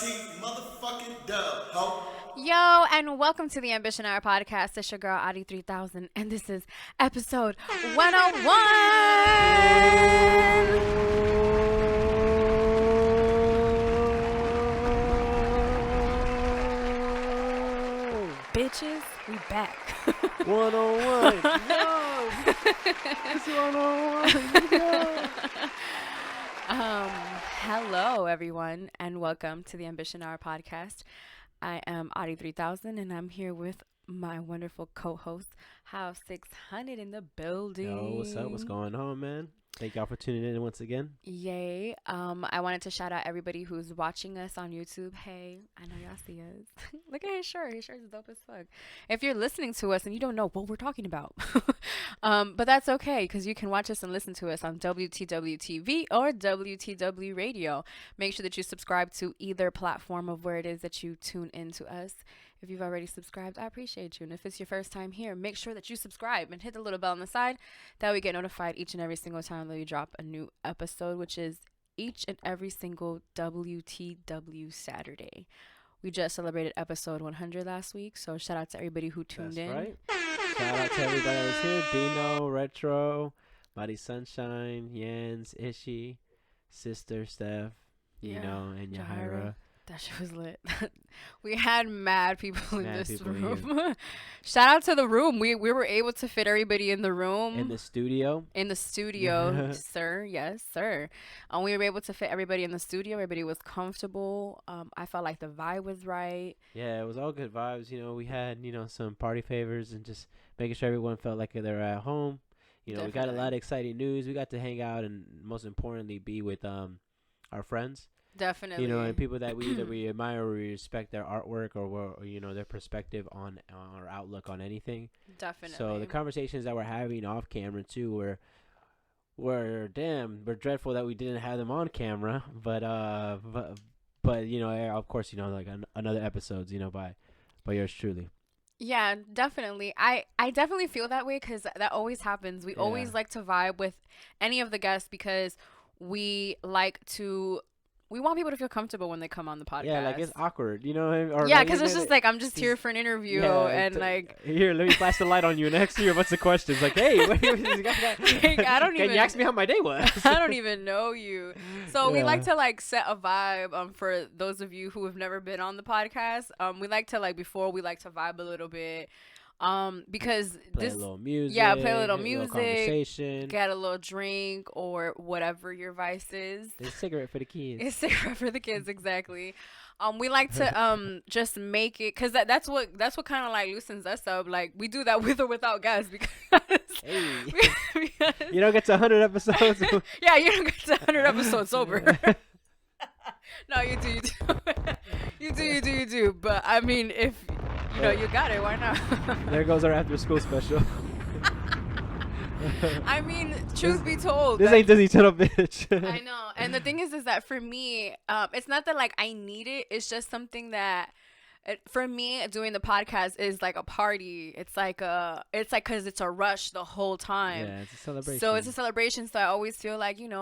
motherfucking dub, ho. Yo, and welcome to the Ambition Hour podcast. It's your girl, Adi 3000, and this is episode 101. Bitches, we back. 101. No. It's 101. No. Hello, everyone, and welcome to the Ambition Hour podcast. I am Adi 3000, and I'm here with my wonderful co-host, House 600 in the building. Yo, what's up? What's going on, man? Thank y'all for tuning in once again. Yay. I wanted to shout out everybody who's watching us on YouTube. Hey, I know y'all see us. Look at his shirt. His shirt is dope as fuck. If you're listening to us and you don't know what we're talking about, but that's okay, because you can watch us and listen to us on WTW TV or WTW Radio. Make sure that you subscribe to either platform of where it is that you tune into us. If you've already subscribed, I appreciate you. And if it's your first time here, make sure that you subscribe and hit the little bell on the side. That way we get notified each and every single time that we drop a new episode, which is each and every single WTW Saturday. We just celebrated episode 100 last week, so shout out to everybody who tuned in. Right. Shout out to everybody that was here. Dino, Retro, Mighty Sunshine, Yans, Ishi, Sister, Steph, and Yahira. That shit was lit. We had mad people in this room. Shout out to the room. We were able to fit everybody in the room. In the studio, sir. Yes, sir. We were able to fit everybody in the studio. Everybody was comfortable. I felt like the vibe was right. Yeah, it was all good vibes. We had, some party favors and just making sure everyone felt like they were at home. Definitely. We got a lot of exciting news. We got to hang out and most importantly be with our friends. Definitely. And people that we admire or we respect their artwork or their perspective on or outlook on anything. Definitely. So the conversations that we're having off camera too were we're dreadful that we didn't have them on camera, but of course, like another episodes, by yours truly. Yeah, definitely. I definitely feel that way because that always happens. We always like to vibe with any of the guests because we want people to feel comfortable when they come on the podcast. Yeah, like it's awkward, because it's just like I'm just here for an interview and here, let me flash the light on you and ask you what's the questions. Like, hey, I don't even. Can you ask me how my day was? I don't even know you. So we like to set a vibe. For those of you who have never been on the podcast, we like to before we like to vibe a little bit. Because play a little music, play a little music, conversation, get a little drink or whatever your vice is. It's a cigarette for the kids. It's a cigarette for the kids, exactly. We like to just make it because that's what kind of loosens us up. Like we do that with or without guests because because you don't get to 100 episodes. Yeah, you don't get to 100 episodes sober. No, you do. You do. But I mean, if you got it, why not? There goes our after school special. I mean, truth be told, this ain't Disney Channel, bitch. I know. And the thing is that for me, it's not that I need it. It's just something that for me doing the podcast is like a party. It's because it's a rush the whole time. Yeah, it's a celebration. So it's a celebration. So I always feel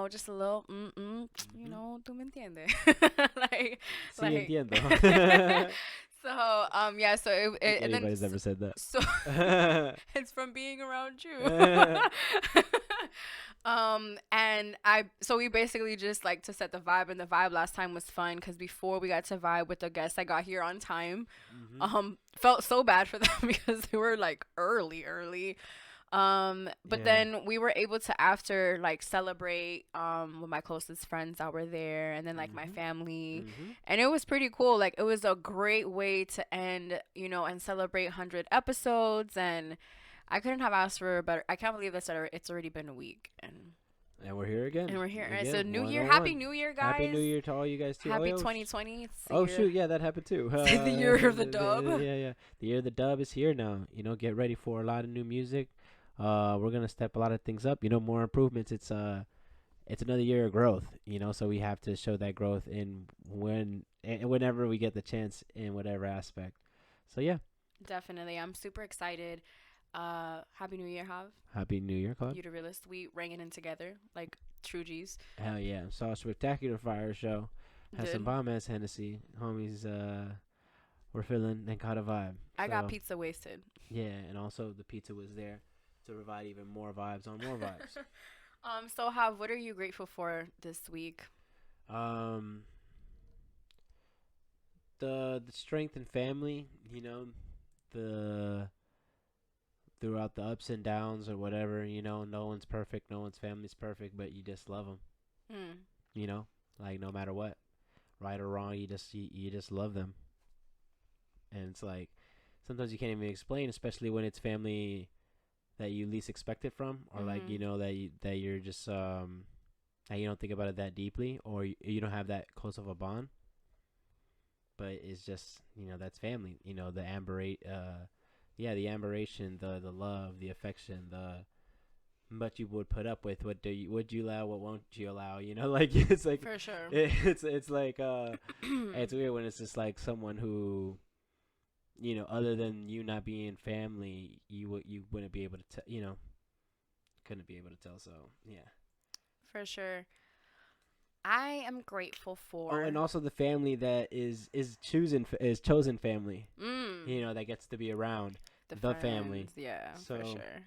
just a little, tú me entiendes. Sí, entiendo. So so it and anybody's ever said that. So it's from being around you. So we basically just like to set the vibe, and the vibe last time was fun because before we got to vibe with the guests that got here on time, felt so bad for them because they were early. But then we were able to after celebrate with my closest friends that were there, and then my family, and it was pretty cool. It was a great way to end, and celebrate 100 episodes, and I couldn't have asked for a better. I can't believe it's already been a week, and we're here again. So New Year, Happy New Year, guys. Happy New Year to all you guys too. Happy 2020. Shoot, yeah, that happened too. The year of the dub. Yeah. The year of the dub is here now. Get ready for a lot of new music. We're gonna step a lot of things up. More improvements. It's another year of growth. So we have to show that growth whenever we get the chance in whatever aspect. So yeah. Definitely, I'm super excited. Happy New Year, Hav. Happy New Year, Club. You the realist. We rang it in together like true G's. Hell yeah! Saw a spectacular fire show. Had some Did. bomb ass Hennessy. Homies were feeling and caught a vibe. I got So pizza wasted. yeah, and also the pizza was there to provide even more vibes on more vibes. So Hav, what are you grateful for this week? Um, the strength and family, you know, the throughout the ups and downs or whatever, you know, no one's perfect, no one's family's perfect, but you just love them, Mm. you know, like no matter what, right or wrong, you just love them, and it's like sometimes you can't even explain, especially when it's family that you least expect it from, or like you Mhm. know that you're just that you don't think about it that deeply, or you don't have that close of a bond, but it's just that's family, the yeah, the amberation, the love, the affection, the what you would put up with, would you allow, what won't you allow, like it's like For sure. it's like it's weird when it's just like someone who other than you not being family, you wouldn't be able to tell, couldn't be able to tell. So yeah. For sure. I am grateful Oh, for and also the family that is chosen family, mm, that gets to be around the the family. friends. Yeah, for So sure.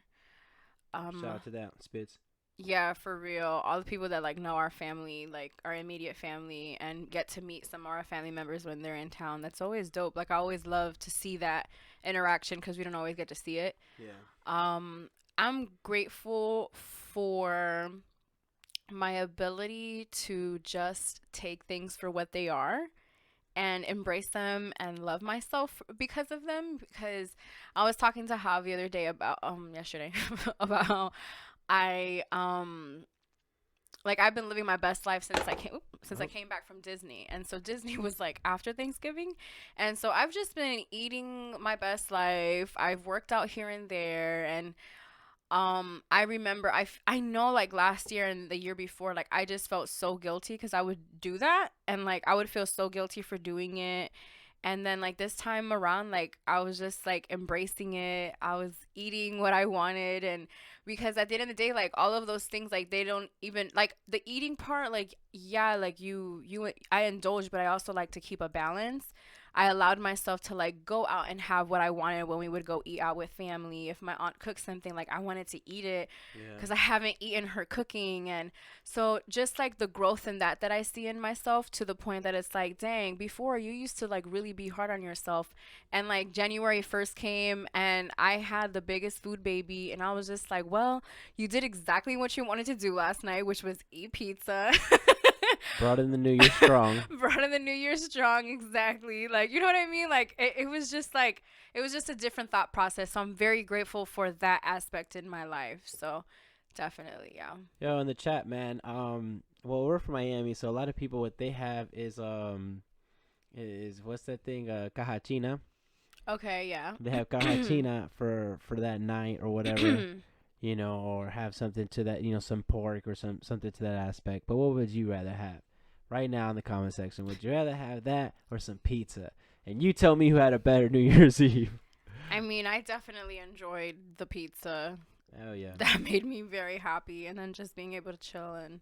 shout out to that Spitz. Yeah, for real. All the people that like know our family, like our immediate family, and get to meet some of our family members when they're in town. That's always dope. Like I always love to see that interaction because we don't always get to see it. Yeah. Um, I'm grateful for my ability to just take things for what they are and embrace them and love myself because of them. Because I was talking to Hav the other day about yesterday about how I like I've been living my best life since I Oh, came back from Disney. And so Disney was like after Thanksgiving. And so I've just been eating my best life. I've worked out here and there, and I remember I know like last year and the year before, like I just felt so guilty cuz I would do that, and like I would feel so guilty for doing it. And then like this time around, like I was just like embracing it. I was eating what I wanted, and because at the end of the day, like all of those things, like they don't even like the eating part, like yeah, like you I indulge, but I also like to keep a balance. I allowed myself to like go out and have what I wanted when we would go eat out with family. If my aunt cooked something, like I wanted to eat it yeah. because I haven't eaten her cooking. And so just like the growth in that I see in myself, to the point that it's like, dang, before you used to like really be hard on yourself. And like January 1st came and I had the biggest food baby, and I was just like, well, you did exactly what you wanted to do last night, which was eat pizza. Brought in the New Year strong. Brought in the new year strong, exactly. Like, you know what I mean? Like it was just like it was just a different thought process. So I'm very grateful for that aspect in my life. So definitely, yeah. Yo, in the chat, man. Well, we're from Miami, so a lot of people what they have is what's that thing? Cajachina. Okay, yeah. They have cajachina for that night or whatever, or have something to that, some pork or something to that aspect. But what would you rather have? Right now in the comment section, would you rather have that or some pizza? And you tell me who had a better New Year's Eve. I mean, I definitely enjoyed the pizza. Oh yeah. That made me very happy, and then just being able to chill and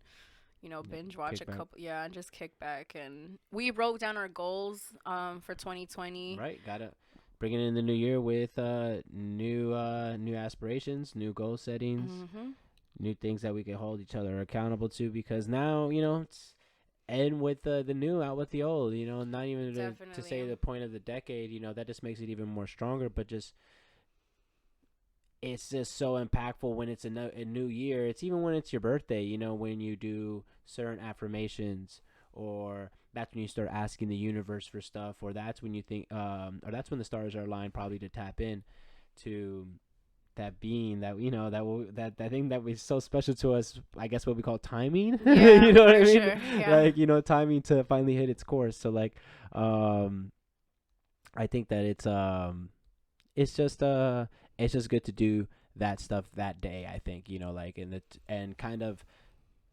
Yeah, binge watch kick a back. couple, yeah, and just kick back. And we wrote down our goals for 2020. Right, gotta bringing in the new year with new aspirations, new goal settings, Mhm. new things that we can hold each other accountable to. Because now it's end with the new, out with the old. Not even to Definitely. say the point of the decade. That just makes it even more stronger. But just it's just so impactful when it's a new year. It's even when it's your birthday. When you do certain affirmations, or that's when you start asking the universe for stuff, or that's when you think, or that's when the stars are aligned, probably to tap in to that being that that thing that was so special to us. I guess what we call timing. Yeah, You know what I for mean? sure. Yeah. Like timing to finally hit its course. So like, um, I think that it's just it's just good to do that stuff that day. I think like and kind of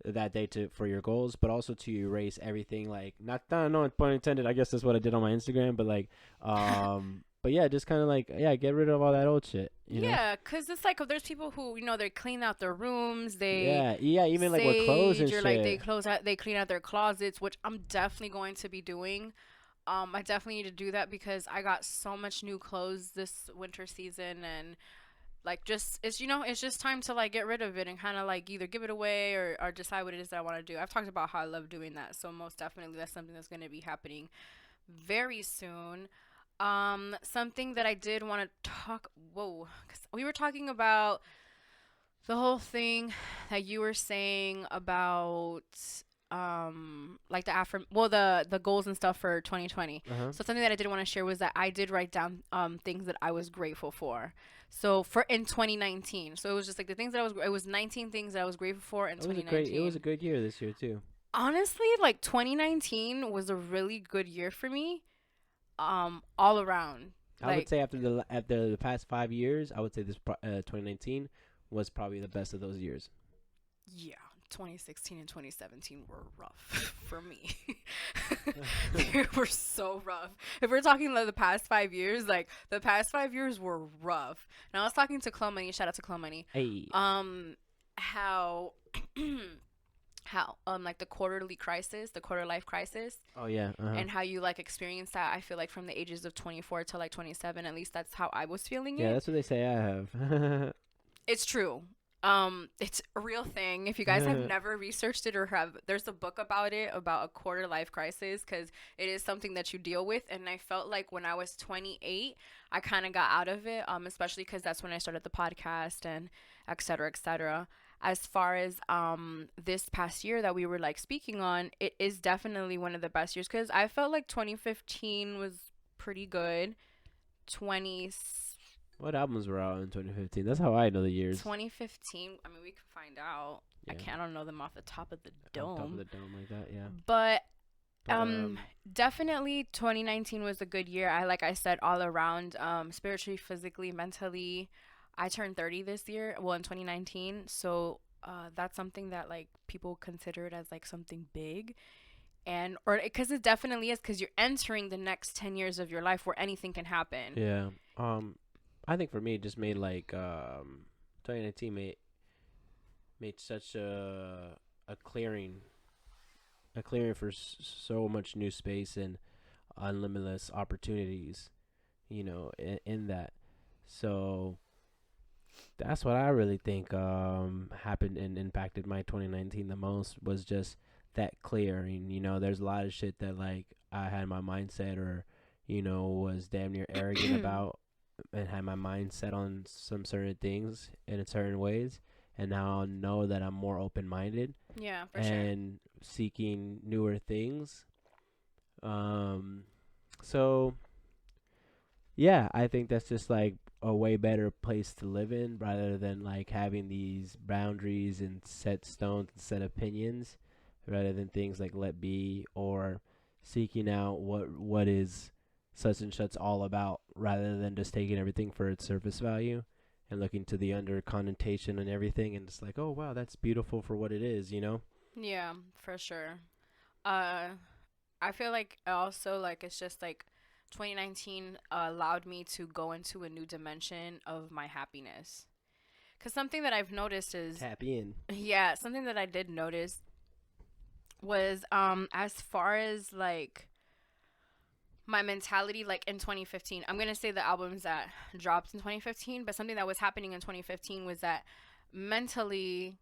that day to for your goals, but also to erase everything, like not no pun intended. I guess that's what I did on my Instagram, but like But yeah, just kind of like, yeah, get rid of all that old shit, you know? Yeah, cause it's like there's people who they clean out their rooms, they Yeah, yeah, even like with clothes and sage, or like shit. they clean out their closets, which I'm definitely going to be doing. I definitely need to do that because I got so much new clothes this winter season, and like just it's just time to like get rid of it and kind of like either give it away or decide what it is that I want to do. I've talked about how I love doing that, so most definitely that's something that's going to be happening very soon. Something that I did want to talk. Whoa, 'cause we were talking about the whole thing that you were saying about like the goals and stuff for 2020. Uh huh. So something that I did want to share was that I did write down things that I was grateful for. So for in 2019. So it was just like the things that it was 19 things that I was grateful for in It was a 2019. good year this year too. Honestly, like 2019 was a really good year for me, all around. I would Like, say after the past 5 years, I would say 2019 was probably the best of those years. yeah, 2016 and 2017 were rough for me. They were so rough. If we're talking like the past 5 years, like the past 5 years were rough. And I was talking to Chloe Money, shout out to Chloe Money, Hey. how how like the quarter life crisis, Oh yeah. Uh huh. and how you like experience that. I feel like from the ages of 24 to like 27, at least that's how I was feeling Yeah, it. that's what they say I have. It's true. It's a real thing. If you guys have never researched it or have, there's a book about it, about a quarter life crisis, because it is something that you deal with. And I felt like when I was 28, I kind of got out of it, especially because that's when I started the podcast and et cetera, et cetera. As far as this past year that we were like speaking on, it is definitely one of the best years because I felt like 2015 was pretty good. 20 What albums were out in 2015? That's how I know the years. 2015, I mean, we could find out. Yeah, I don't know them off the top of the on top of dome. the dome like that. Yeah, But but um definitely 2019 was a good year. Like I said, all around, spiritually, physically, mentally. I turned 30 this year, well, in 2019. So that's something that like people consider it as like something big, and or because it definitely is, because you're entering the next 10 years of your life where anything can happen. yeah. I think for me, it just made 2019 made such a clearing, for so much new space and unlimitless opportunities. In that. So that's what I really think happened and impacted my 2019 the most, was just that clearing. There's a lot of shit that like I had my mindset, or was damn near arrogant about, and had my mind set on some certain things in certain ways, and now I know that I'm more open minded Yeah, for sure. and seeking newer things. Um, so yeah, I think that's just like a way better place to live in, rather than like having these boundaries and set stones and set opinions, rather than things like let be, or seeking out what is such and such all about, rather than just taking everything for its surface value and looking to the under connotation and everything, and just like, oh wow, that's beautiful for what it is. Yeah, for sure. Uh, I feel like also like it's just like 2019 allowed me to go into a new dimension of my happiness. Cause something that I've noticed is, Tap in. yeah, something that I did notice was as far as like my mentality, like in 2015. I'm going to say the albums that dropped in 2015, but something that was happening in 2015 was that mentally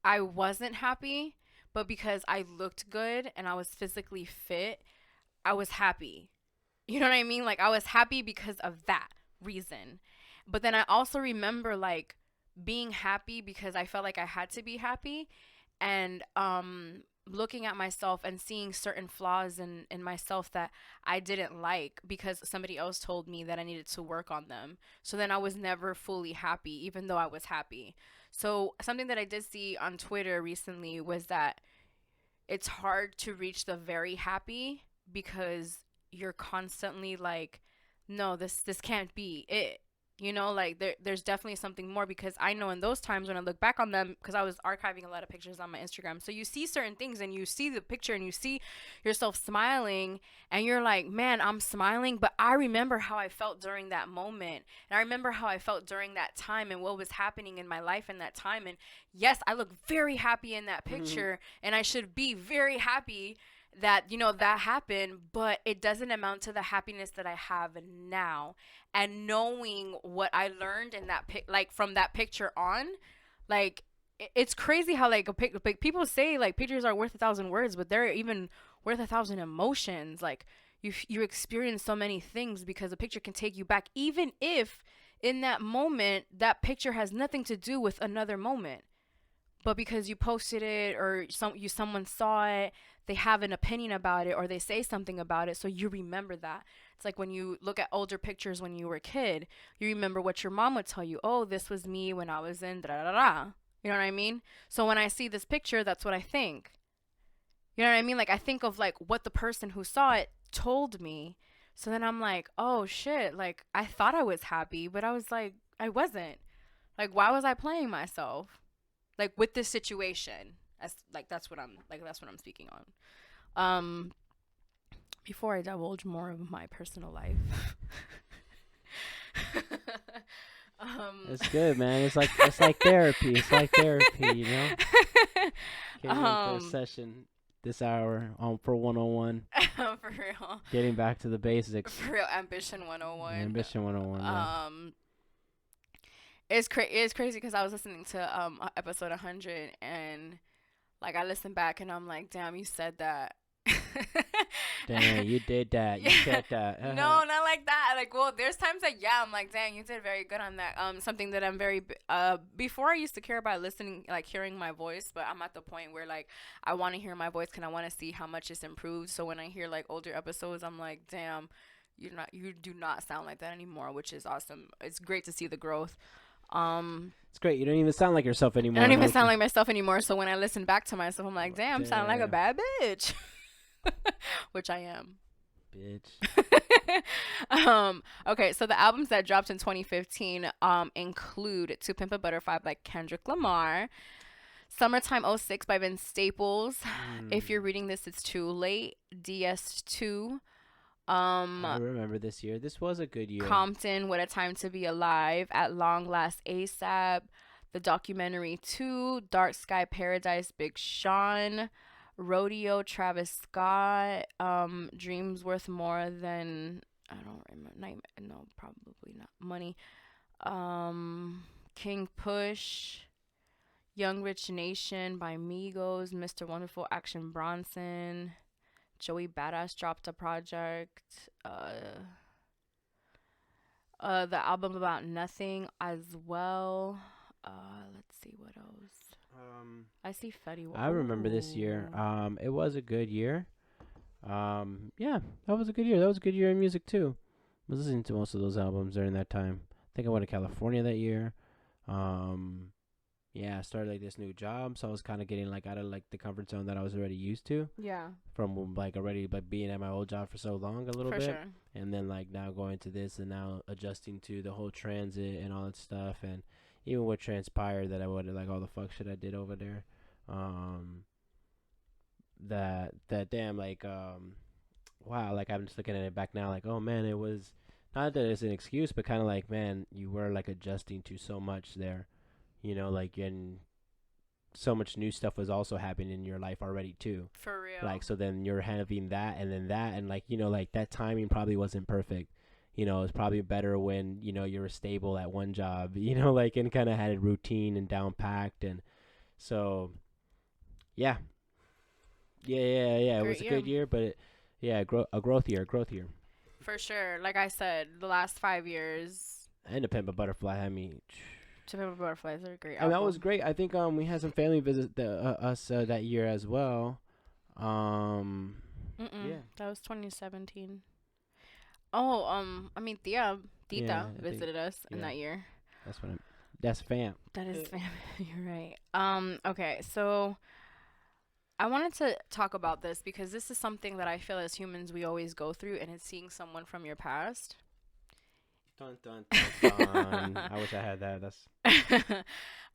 I wasn't happy, but because I looked good and I was physically fit, I was happy. You know what I mean? Like I was happy because of that reason. But then I also remember like being happy because I felt like I had to be happy, and looking at myself and seeing certain flaws in myself that I didn't like because somebody else told me that I needed to work on them. So then I was never fully happy even though I was happy. So something that I did see on Twitter recently was that it's hard to reach the very happy because you're constantly like, no, this can't be it. You know, like there's definitely something more, because I know in those times when I look back on them, because I was archiving a lot of pictures on my Instagram. So you see certain things and you see the picture and you see yourself smiling and you're like, man, I'm smiling, but I remember how I felt during that moment. And I remember how I felt during that time and what was happening in my life in that time. And yes, I look very happy in that picture and I should be very happy that, you know, that happened, but it doesn't amount to the happiness that I have now. And knowing what I learned in that like from that picture on, like it's crazy how like like people say like pictures are worth 1,000 words, but they're even worth 1,000 emotions. Like you experience so many things because a picture can take you back, even if in that moment that picture has nothing to do with another moment, but because you posted it or someone saw it, they have an opinion about it or they say something about it, so you remember that. It's like when you look at older pictures when you were a kid, you remember what your mom would tell you. Oh, this was me when I was in da da da da. You know what I mean? So when I see this picture, that's what I think. You know what I mean? Like I think of like what the person who saw it told me. So then I'm like, oh shit, like I thought I was happy, but I was like I wasn't. Like why was I playing myself? Like with this situation, as like that's what I'm speaking on. Um, before I divulge more of my personal life, um, It's good, man. It's like therapy. It's like therapy, you know. Came in for a um, session this hour on for 101, for real, getting back to the basics. for real, ambition 101. Ambition 101, yeah. Um, it's crazy because I was listening to episode 100 and like I listened back and I'm like, damn, you said that. Dang, you did that. You Yeah. said that. No, not like that. Like, well, there's times that yeah, I'm like, dang, you did very good on that. Something that I'm very before I used to care about listening, like hearing my voice, but I'm at the point where like I want to hear my voice and I want to see how much it's improved. So when I hear like older episodes, I'm like, damn, you do not sound like that anymore, which is awesome. It's great to see the growth. Um, It's great. You don't even sound like yourself I don't anymore. even Like, sound like myself anymore. So when I listen back to myself, I'm like, damn, I'm sounding like a damn, bad bitch, which I am. bitch. Okay, so the albums that dropped in 2015 include To Pimp a Butterfly by Kendrick Lamar, Summertime '06 by Vince Staples. If you're Mm, reading this, it's too late. DS2. I Um, remember this year. This was a good year. Compton, What a Time to Be Alive, At Long Last ASAP, the documentary 2, Dark Sky Paradise, Big Sean, Rodeo, Travis Scott, Dreams Worth More Than, I don't remember, no, probably not, Money, King Push, Young Rich Nation by Migos, Mr. Wonderful, Action Bronson, Joey Badass dropped a project, the album about nothing as well. Let's see what else. Um, I see Fetty. I remember this year. Oh, It was a good year. Yeah, that was a good year. That was a good year in music too. I was listening to most of those albums during that time. I think I went to California that year. Um, yeah, I started like this new job, so I was kind of getting like out of like the comfort zone that I was already used to yeah, from like already like being at my old job for so long a little for bit, sure. and then like now going to this and now adjusting to the whole transit and all that stuff, and even what transpired that I would like all the fuck shit I did over there. Um, that damn like wow, like I'm just looking at it back now like, oh man, it was not that it's an excuse, but kind of like, man, you were like adjusting to so much there, you know, like, and so much new stuff was also happening in your life already too. For real. Like, so then you're having that and then that, and like, you know, like that timing probably wasn't perfect. You know, it's probably better when, you know, you were stable at one job, you know, like, and kind of had a routine and down packed. And so, yeah, yeah. It Great was a year. good year, but yeah, a growth year. For sure. Like I said, the last 5 years, And the Pimp a Butterfly, I mean, To Pimp a Butterfly is a great and that was album. great. I think we had some family visit us that year as well. Um, Mm-mm. yeah, That was 2017. Oh, I mean, yeah, Tita I think visited us in yeah, that year. that's what I'm. That's fam. That is family. You're right. Okay, so I wanted to talk about this because this is something that I feel as humans we always go through, and it's seeing someone from your past. Dun dun dun dun. I wish I had that. That's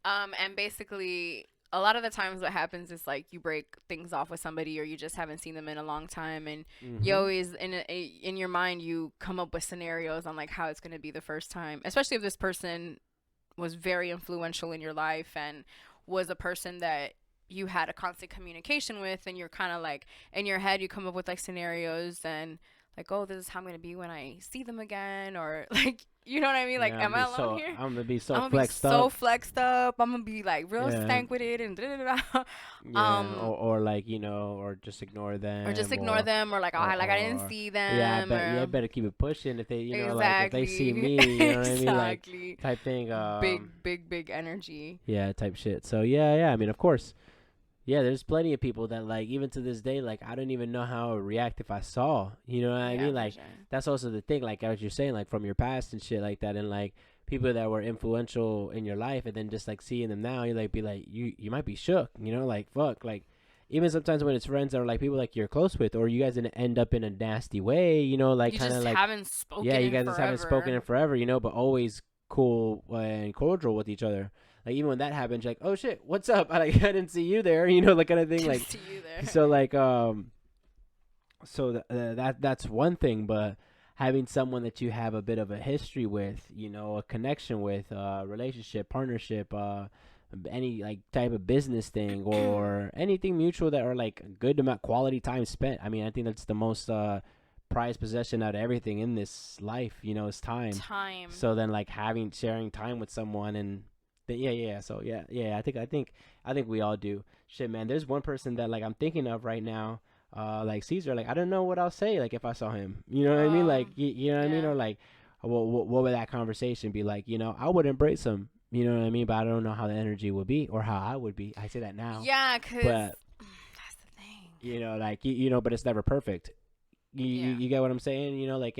And basically, a lot of the times, what happens is like you break things off with somebody, or you just haven't seen them in a long time, and you mm-hmm. always in your mind you come up with scenarios on like how it's gonna be the first time, especially if this person was very influential in your life and was a person that you had a constant communication with, and you're kind of like in your head you come up with like scenarios and like, oh, this is how I'm gonna be when I see them again, or like, you know what I mean, like, Yeah, am I alone here? I'm gonna be I'm so gonna be flexed so up. flexed up. I'm gonna be like real Yeah, stank with it and da da da. yeah, um or like or just ignore or just them, ignore them, or like, oh, like I didn't or see yeah, I them, bet, yeah, I or better keep it pushing if they like if they see exactly. me, you know what I mean, like Exactly. type thing. Big energy. Yeah, type shit. So yeah, I mean, of course, yeah, there's plenty of people that like even to this day, like I don't even know how I would react if I saw, you know what I Yeah, mean? for Like sure. that's also the thing, like as you're saying, like from your past and shit like that, and like people that were influential in your life, and then just like seeing them now, you like be like you might be shook, like fuck, like even sometimes when it's friends or like people like you're close with, or you guys didn't end up in a nasty way, like You kind of just like haven't yeah, spoken you in guys just haven't spoken forever. in forever, but always cool and cordial with each other. Like even when that happens, you're like, oh shit, what's up? I like I didn't see you there, like kind of thing. Didn't Like see you there. so like that's one thing, but having someone that you have a bit of a history with, a connection with, relationship, partnership, any like type of business thing or anything mutual that are like a good amount quality time spent. I mean, I think that's the most prized possession out of everything in this life, is time. Time. So then like having sharing time with someone and yeah, so yeah, I think we all do. Shit, man, there's one person that like I'm thinking of right now, like Caesar, like I don't know what I'll say like if I saw him, you know what I mean, like you know what I mean, Yeah. or like what would that conversation be like, I would embrace him, you know what I mean, but I don't know how the energy would be or how I would be. I say that now, Yeah, cause but that's the thing. like but it's never perfect. Yeah. You get what I'm saying, like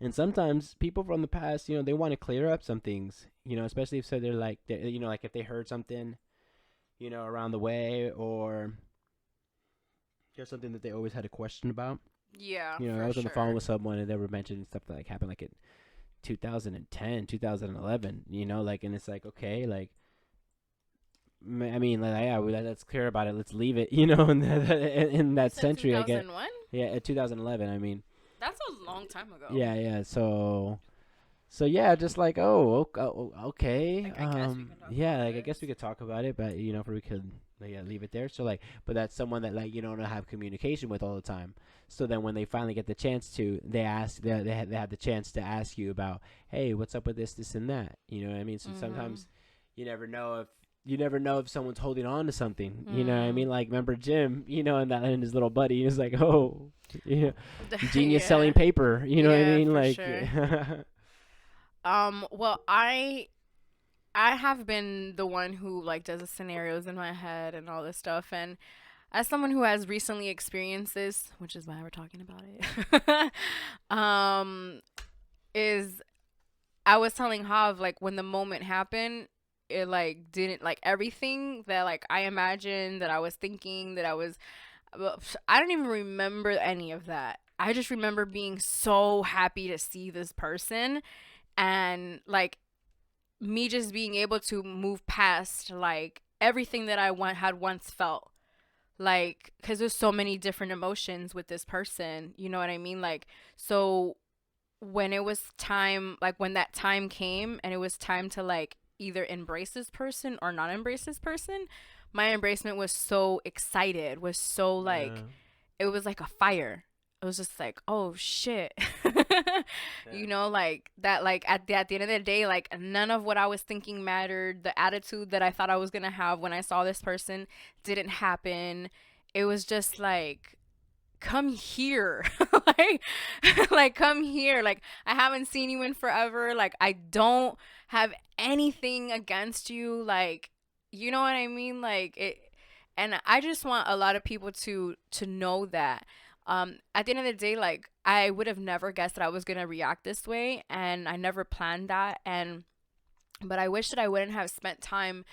and sometimes people from the past, they want to clear up some things, especially if so they're like, like if they heard something, around the way, or there's something that they always had a question about. Yeah, I for was on the phone sure. with someone and they were mentioning stuff that like happened like in 2010, 2011, like, and it's like, okay, like, I mean, like, yeah, let's clear about it. Let's leave it, in You that said century, I get. 2001? Yeah, 2011. I mean, That's a long time ago. yeah. So yeah, just like okay, Like, I guess we can talk yeah, about like I guess we this. could talk about it, but for we could like, yeah, leave it there. So like, but that's someone that like don't have communication with all the time. So then when they finally get the chance to, they ask, they have the chance to ask you about, hey, what's up with this and that. You know what I mean? So Mhm. sometimes you never know if. You never know if someone's holding on to something. You know what I Mm. mean? Like, remember Jim? And his little buddy. He was like, "Oh, yeah, genius selling Yeah. paper." You know what I Yeah, mean? for Like, sure. Well, I have been the one who like does the scenarios in my head and all this stuff, and as someone who has recently experienced this, which is why we're talking about it, um, is I was telling Hav like when the moment happened, it like didn't like everything that like I imagined that I was thinking that I was. Well, I don't even remember any of that. I just remember being so happy to see this person, and like me just being able to move past like everything that had once felt, like, because there's so many different emotions with this person, you know what I mean, like, so when it was time, like when that time came and it was time to like either embrace this person or not embrace this person, my embracement was so excited, was so like, yeah. it was like a fire. It was just like, oh shit. Yeah. Like that, like at the end of the day, like none of what I was thinking mattered. The attitude that I thought I was gonna have when I saw this person didn't happen. It was just like, come here. like like come here. Like, I haven't seen you in forever. Like, I don't have anything against you. Like, you know what I mean? Like it, and I just want a lot of people to know that at the end of the day, like, I would have never guessed that I was going to react this way, and I never planned that. And but I wish that I wouldn't have spent time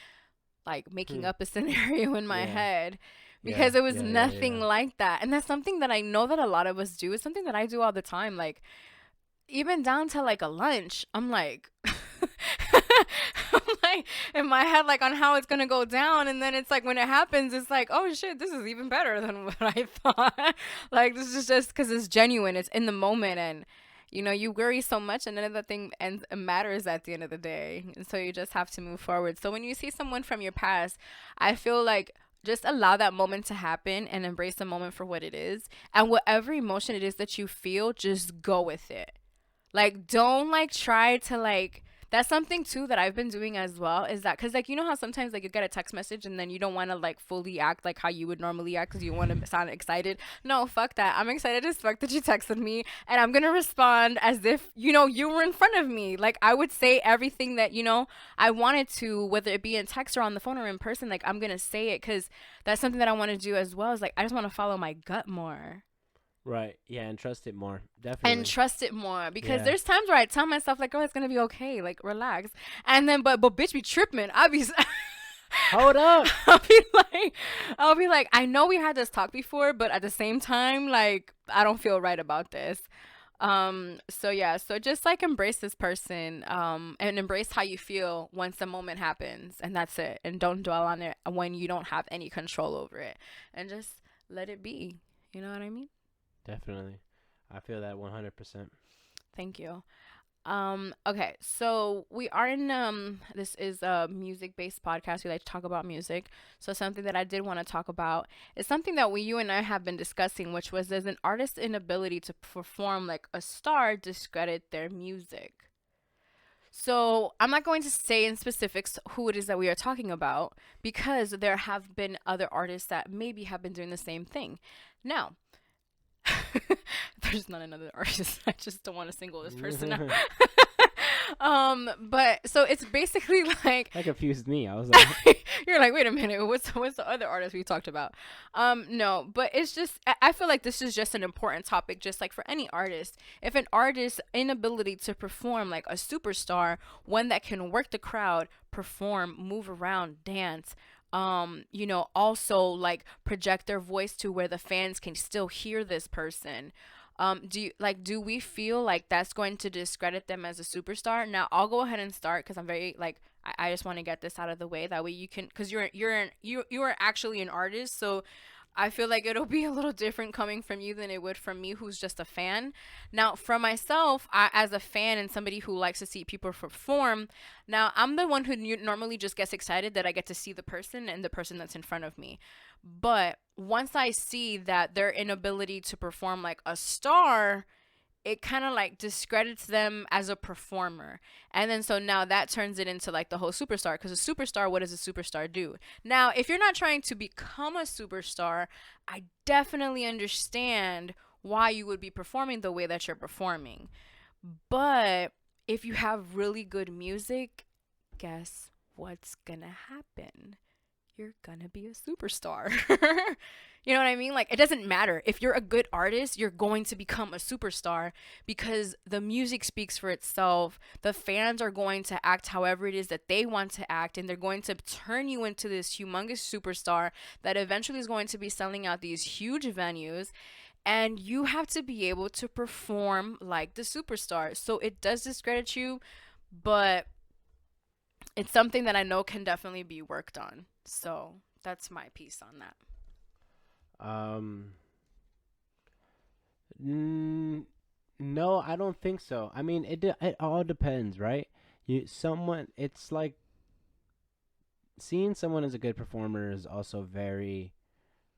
like making Hmm. up a scenario in my Yeah. head, Yeah. because it was Yeah. Yeah. nothing Yeah. like that. And that's something that I know that a lot of us do. It's something that I do all the time. Like, even down to like a lunch, I'm like, I'm like in my head, like on how it's gonna go down, and then it's like when it happens, it's like, oh shit, this is even better than what I thought. Like this is just because it's genuine, it's in the moment, and you worry so much, and none of the thing and matters at the end of the day, and so you just have to move forward. So when you see someone from your past, I feel like just allow that moment to happen and embrace the moment for what it is, and whatever emotion it is that you feel, just go with it. Like, don't like try to like. That's something too that I've been doing as well. Is that because like how sometimes like you get a text message and then you don't want to like fully act like how you would normally act because you want to sound excited. No, fuck that. I'm excited as fuck that you texted me, and I'm gonna respond as if you were in front of me. Like I would say everything that I wanted to, whether it be in text or on the phone or in person. Like I'm gonna say it because that's something that I want to do as well. Is like I just want to follow my gut more Right. Yeah, and trust it more. and Definitely. trust it more because Yeah. there's times where I tell myself like, oh, it's gonna be okay, like relax, and then but bitch be tripping. Hold up. I'll be like, I know we had this talk before, but at the same time, like I don't feel right about this. So yeah, so just like embrace this person, and embrace how you feel once the moment happens, and that's it. And don't dwell on it when you don't have any control over it, and just let it be. You know what I mean? Definitely. I feel that 100%. Thank you. Okay, so we are in this is a music based podcast. We like to talk about music. So something that I did want to talk about is something that you and I have been discussing, which was does an artist's inability to perform like a star discredit their music? So I'm not going to say in specifics who it is that we are talking about because there have been other artists that maybe have been doing the same thing. Now, there's not another artist. I just don't want to single this person out. But so it's basically like That confused me. I was like, you're like, wait a minute, what's the other artist we talked about? No, but it's just I feel like this is just an important topic, just like for any artist. If an artist's inability to perform like a superstar, one that can work the crowd, perform, move around, dance, also like project their voice to where the fans can still hear this person. Do we feel like that's going to discredit them as a superstar? Now I'll go ahead and start because I'm very like I just want to get this out of the way. That way you can, because you are actually an artist, so I feel like it'll be a little different coming from you than it would from me, who's just a fan. Now, for myself, as a fan and somebody who likes to see people perform, now I'm the one who normally just gets excited that I get to see the person and the person that's in front of me. But once I see that their inability to perform like a star, it kind of like discredits them as a performer. And then so now that turns it into like the whole superstar, because a superstar, what does a superstar do? Now, if you're not trying to become a superstar, I definitely understand why you would be performing the way that you're performing. But if you have really good music, guess what's gonna happen? You're gonna be a superstar. You know what I mean? Like, it doesn't matter. If you're a good artist, you're going to become a superstar because the music speaks for itself. The fans are going to act however it is that they want to act, and they're going to turn you into this humongous superstar that eventually is going to be selling out these huge venues. And you have to be able to perform like the superstar. So it does discredit you, but it's something that I know can definitely be worked on. So that's my piece on that. um, mm, no, I don't think so. I mean, it all depends, right? It's like seeing someone as a good performer is also very,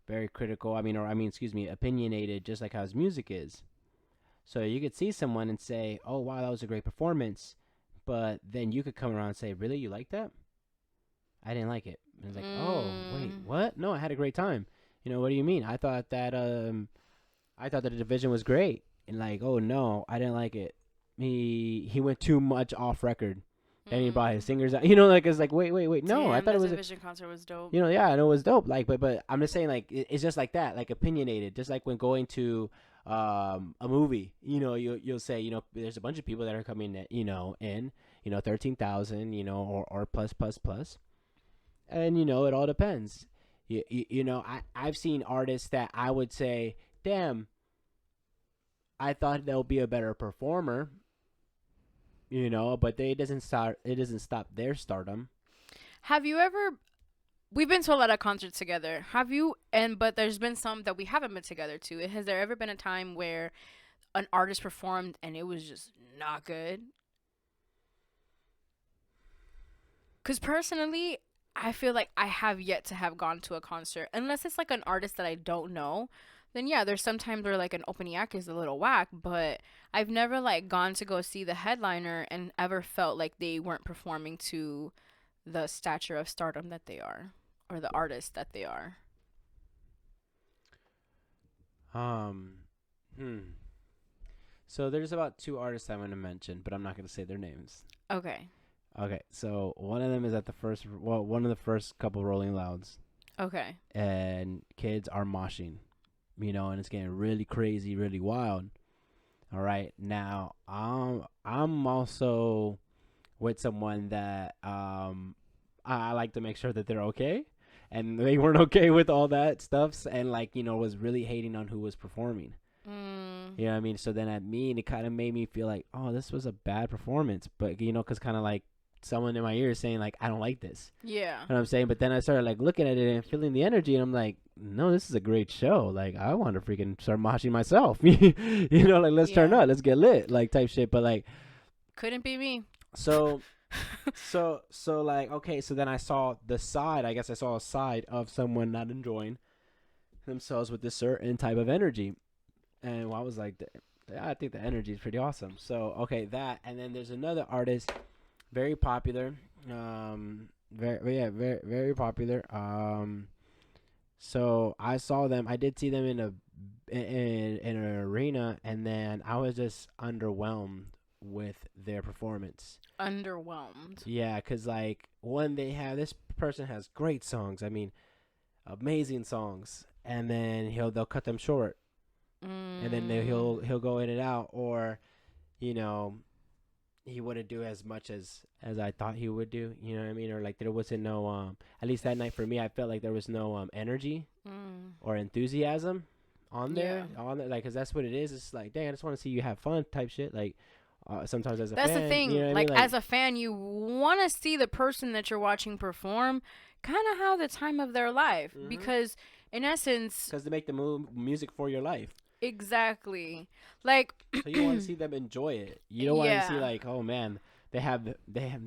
very critical. Excuse me, opinionated, just like how his music is. So you could see someone and say, "Oh, wow, that was a great performance," but then you could come around and say, "Really, you like that? I didn't like it." And it's like, "Oh, wait, Mm, what? No, I had a great time." What do you mean? I thought that the division was great, and like, oh no, I didn't like it. He went too much off record. Then he brought his mm. singers out. Like it's like wait. No, I Damn, thought it that was Division concert was dope. yeah, I know it was dope. Like, but I'm just saying, like, it's just like that, like opinionated. Just like when going to a movie, you'll say, there's a bunch of people that are coming, in 13,000, or plus, and it all depends. I've seen artists that I would say, damn, I thought they'll be a better performer, you know, but they it doesn't stop their stardom. Have you ever? We've been to a lot of concerts together. Have you? And but there's been some that we haven't been together to. Has there ever been a time where an artist performed and it was just not good? Because personally, I feel like I have yet to have gone to a concert unless it's like an artist that I don't know. Then yeah, there's some times where like an opening act is a little whack, but I've never like gone to go see the headliner and ever felt like they weren't performing to the stature of stardom that they are, or the artist that they are. Um, hmm. So there's about two artists I want to mention, but I'm not gonna say their names. Okay. Okay, so one of them is at the first, well, one of the first couple Rolling Louds, Okay. and kids are moshing, you know, and it's getting really crazy, really wild. All right, now I'm also with someone that I like to make sure that they're okay, and they weren't okay with all that stuff, and like you know was really hating on who was performing. Mm, You know what I mean? So then at me, and it kind of made me feel like, oh, this was a bad performance, but you know, cause kind of like someone in my ear saying like, I don't like this. yeah. You know what I'm saying? But then I started like looking at it and feeling the energy, and I'm like, no, this is a great show. Like, I want to freaking start moshing myself. You know, like let's turn Yeah. up, let's get lit, like type shit. But like, Couldn't be me. so, so like, okay, so then I saw the side. I guess I saw a side of someone not enjoying themselves with this certain type of energy, and I was like, I think the energy is pretty awesome. So okay, that, and then there's another artist, very popular, very popular. So I saw them. I did see them in a in an arena, and then I was just underwhelmed with their performance. Underwhelmed. Yeah, cause like one, they have this person has great songs. I mean, amazing songs, and then they'll cut them short, and then Mm, he'll go in and out, or you know he wouldn't do as much as I thought he would do. You know what I mean? Or like there wasn't no at least that night for me, I felt like there was no energy mm. or enthusiasm Yeah. on there, like, cause that's what it is. It's like, dang, I just want to see you have fun type shit. Like sometimes as a That's the fan, you thing. know what I mean? Like Like, as a fan, you want to see the person that you're watching perform kind of have the time of their life mm-hmm. because in essence, Cause they make the music for your life. exactly. Like So you want to see them enjoy it. You don't want to see yeah. like, oh man, they have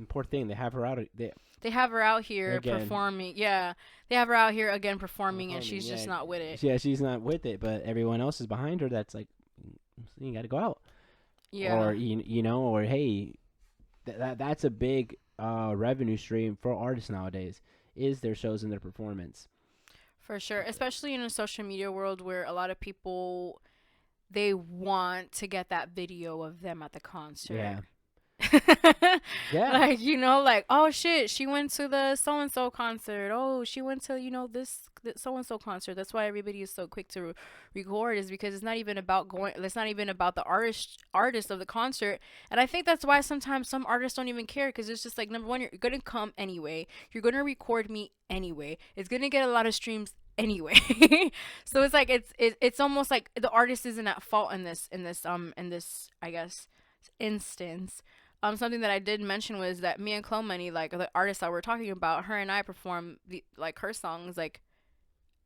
poor thing. They have her out. They have her out here Again performing. Yeah. They have her out here again performing and performing. she's just Yeah, not with it. yeah, she's not with it, but everyone else is behind her. That's like, you got to go out, Yeah. or you know, or hey, that's a big revenue stream for artists nowadays. Is their shows and their performance. For sure, especially in a social media world where a lot of people they want to get that video of them at the concert. Yeah, yeah. Like, like, oh shit, she went to the so and so concert. Oh, she went to, this so and so concert. That's why everybody is so quick to record, is because it's not even about going, it's not even about the artist of the concert. And I think that's why sometimes some artists don't even care, because it's just like, number one, you're going to come anyway. You're going to record me anyway. It's going to get a lot of streams anyway. So it's like it's almost like the artist isn't at fault in this I guess instance. Something that I did mention was that me and Chloe Money, like the artist that we're talking about, her and I perform like her songs like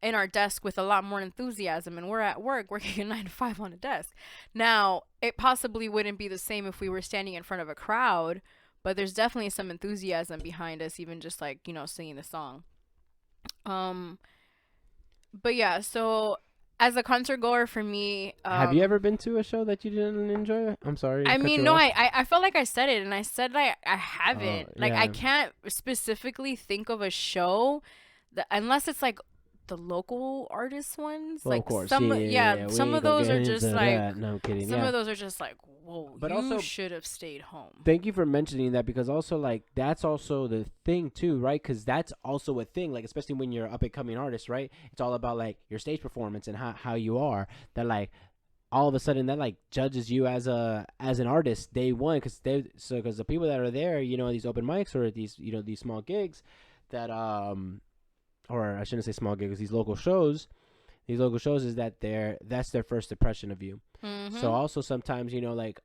in our desk with a lot more enthusiasm, and we're at work working a 9 to 5 on a desk. Now it possibly wouldn't be the same if we were standing in front of a crowd, but there's definitely some enthusiasm behind us, even just like singing the song. Um, but yeah, so as a concert goer for me, Have you ever been to a show that you didn't enjoy? I'm sorry to I cut mean, you no, off. I felt like I said it, and I said like I haven't. Like I Yeah. can't specifically think of a show that, unless it's like the local artist ones. Well, of Like course. Yeah, yeah, yeah, yeah. We some ain't of gonna those get are into just like that. No, I'm kidding. some Yeah. of those are just like, whoa, But you also, should have stayed home. thank you for mentioning that, because also like that's also the thing too, right? Because that's also a thing, like especially when you're up and coming artist, right? It's all about like your stage performance and how you are. That like all of a sudden that like judges you as an artist day one, because the people that are there, you know, these open mics or these, you know, these small gigs that or I shouldn't say small gigs, these local shows is that that's their first impression of you. So Mhm. also sometimes, you know, like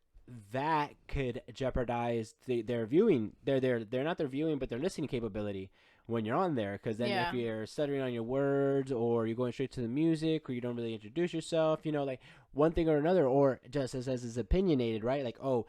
that could jeopardize their viewing. They're not their viewing, but their listening capability when you're on there. Because then if Yeah. you're stuttering on your words, or you're going straight to the music, or you don't really introduce yourself, like one thing or another, or just as is opinionated, right? Like, oh,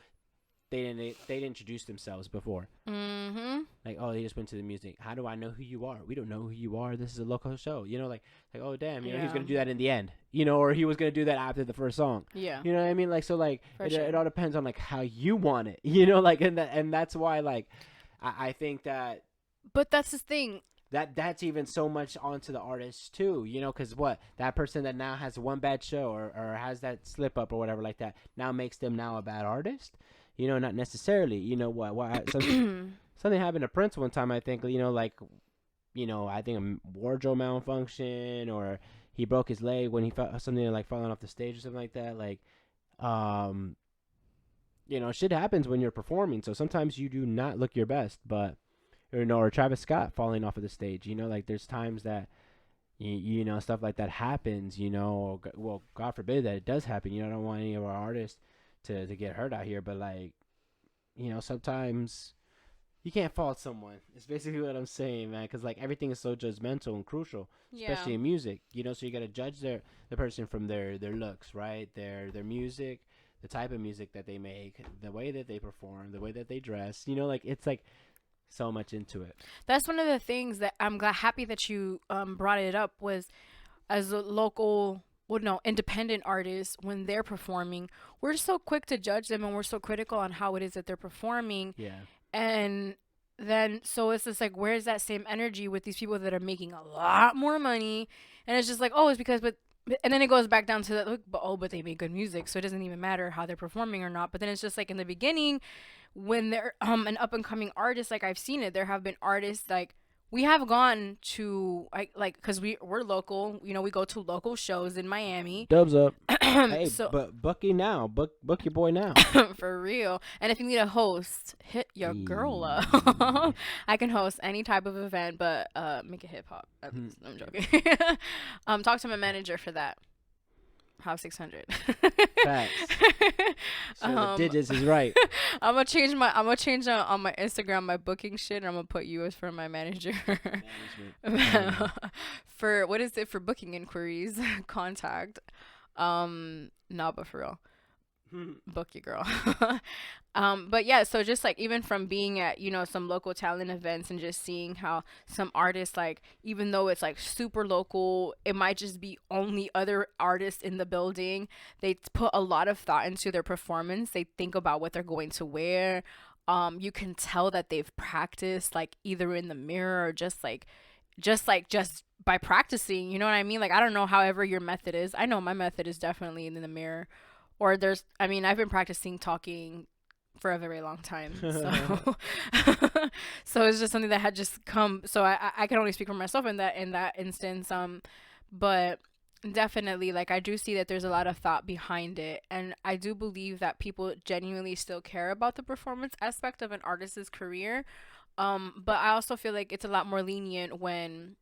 they didn't introduce themselves before. Mm-hmm. Like, oh, they just went to the music. How do I know who you are? We don't know who you are. This is a local show. Like, oh damn, he was Yeah. gonna do that in the end, or he was gonna do that after the first song. Yeah. You know what I mean? Like, so like For it sure. all depends on like how you want it. Like, and that's why like I think that But that's the thing. that's even so much onto the artist too. Because what that person that now has one bad show, or has that slip up or whatever like that, now makes them now a bad artist. Not necessarily. Something happened to Prince one time. I think like I think a wardrobe malfunction, or he broke his leg when he felt something like falling off the stage or something like that. Like, um, shit happens when you're performing. So sometimes you do not look your best, but or Travis Scott falling off of the stage. Like there's times that stuff like that happens. Well, God forbid that it does happen. I don't want any of our artists to get hurt out here, but like, sometimes you can't fault someone. It's basically what I'm saying, man. Because like everything is so judgmental and crucial, Yeah. especially in music. So you gotta judge the person from their looks, right? Their music, the type of music that they make, the way that they perform, the way that they dress. Like it's like so much into it. That's one of the things that I'm happy that you brought it up, was as a local, well, no, independent artist, when they're performing, we're so quick to judge them, and we're so critical on how it is that they're performing. Yeah. And then so it's just like, where's that same energy with these people that are making a lot more money? And it's just like, oh, it's because, and then it goes back down to that, look, but they make good music, so it doesn't even matter how they're performing or not. But then it's just like, in the beginning, when they're an up and coming artist, like I've seen it, there have been artists like, we have gone to like because we're local, we go to local shows in Miami. Dubs up. Hey, So but Bucky now, book your boy now. for real. And if you need a host, hit your girl up. Hey. I can host any type of event, but make it hip hop. Hmm. I'm joking. Talk to my manager for that. House 600. Facts. So the digits is right. I'm gonna change on my Instagram my booking shit, and I'm gonna put you as for my manager. Management. For what is it, for booking inquiries? Contact. No, but for real, book your girl. But yeah, so just like, even from being at some local talent events, and just seeing how some artists, like, even though it's like super local, it might just be only other artists in the building, they put a lot of thought into their performance. They think about what they're going to wear. You can tell that they've practiced, like, either in the mirror, or just by practicing, you know what I mean? Like, I don't know however your method is. I know my method is definitely in the mirror. Or I've been practicing talking for a very long time. So so it's just something that had just come. So I can only speak for myself in that instance. But definitely, like, I do see that there's a lot of thought behind it, and I do believe that people genuinely still care about the performance aspect of an artist's career. But I also feel like it's a lot more lenient when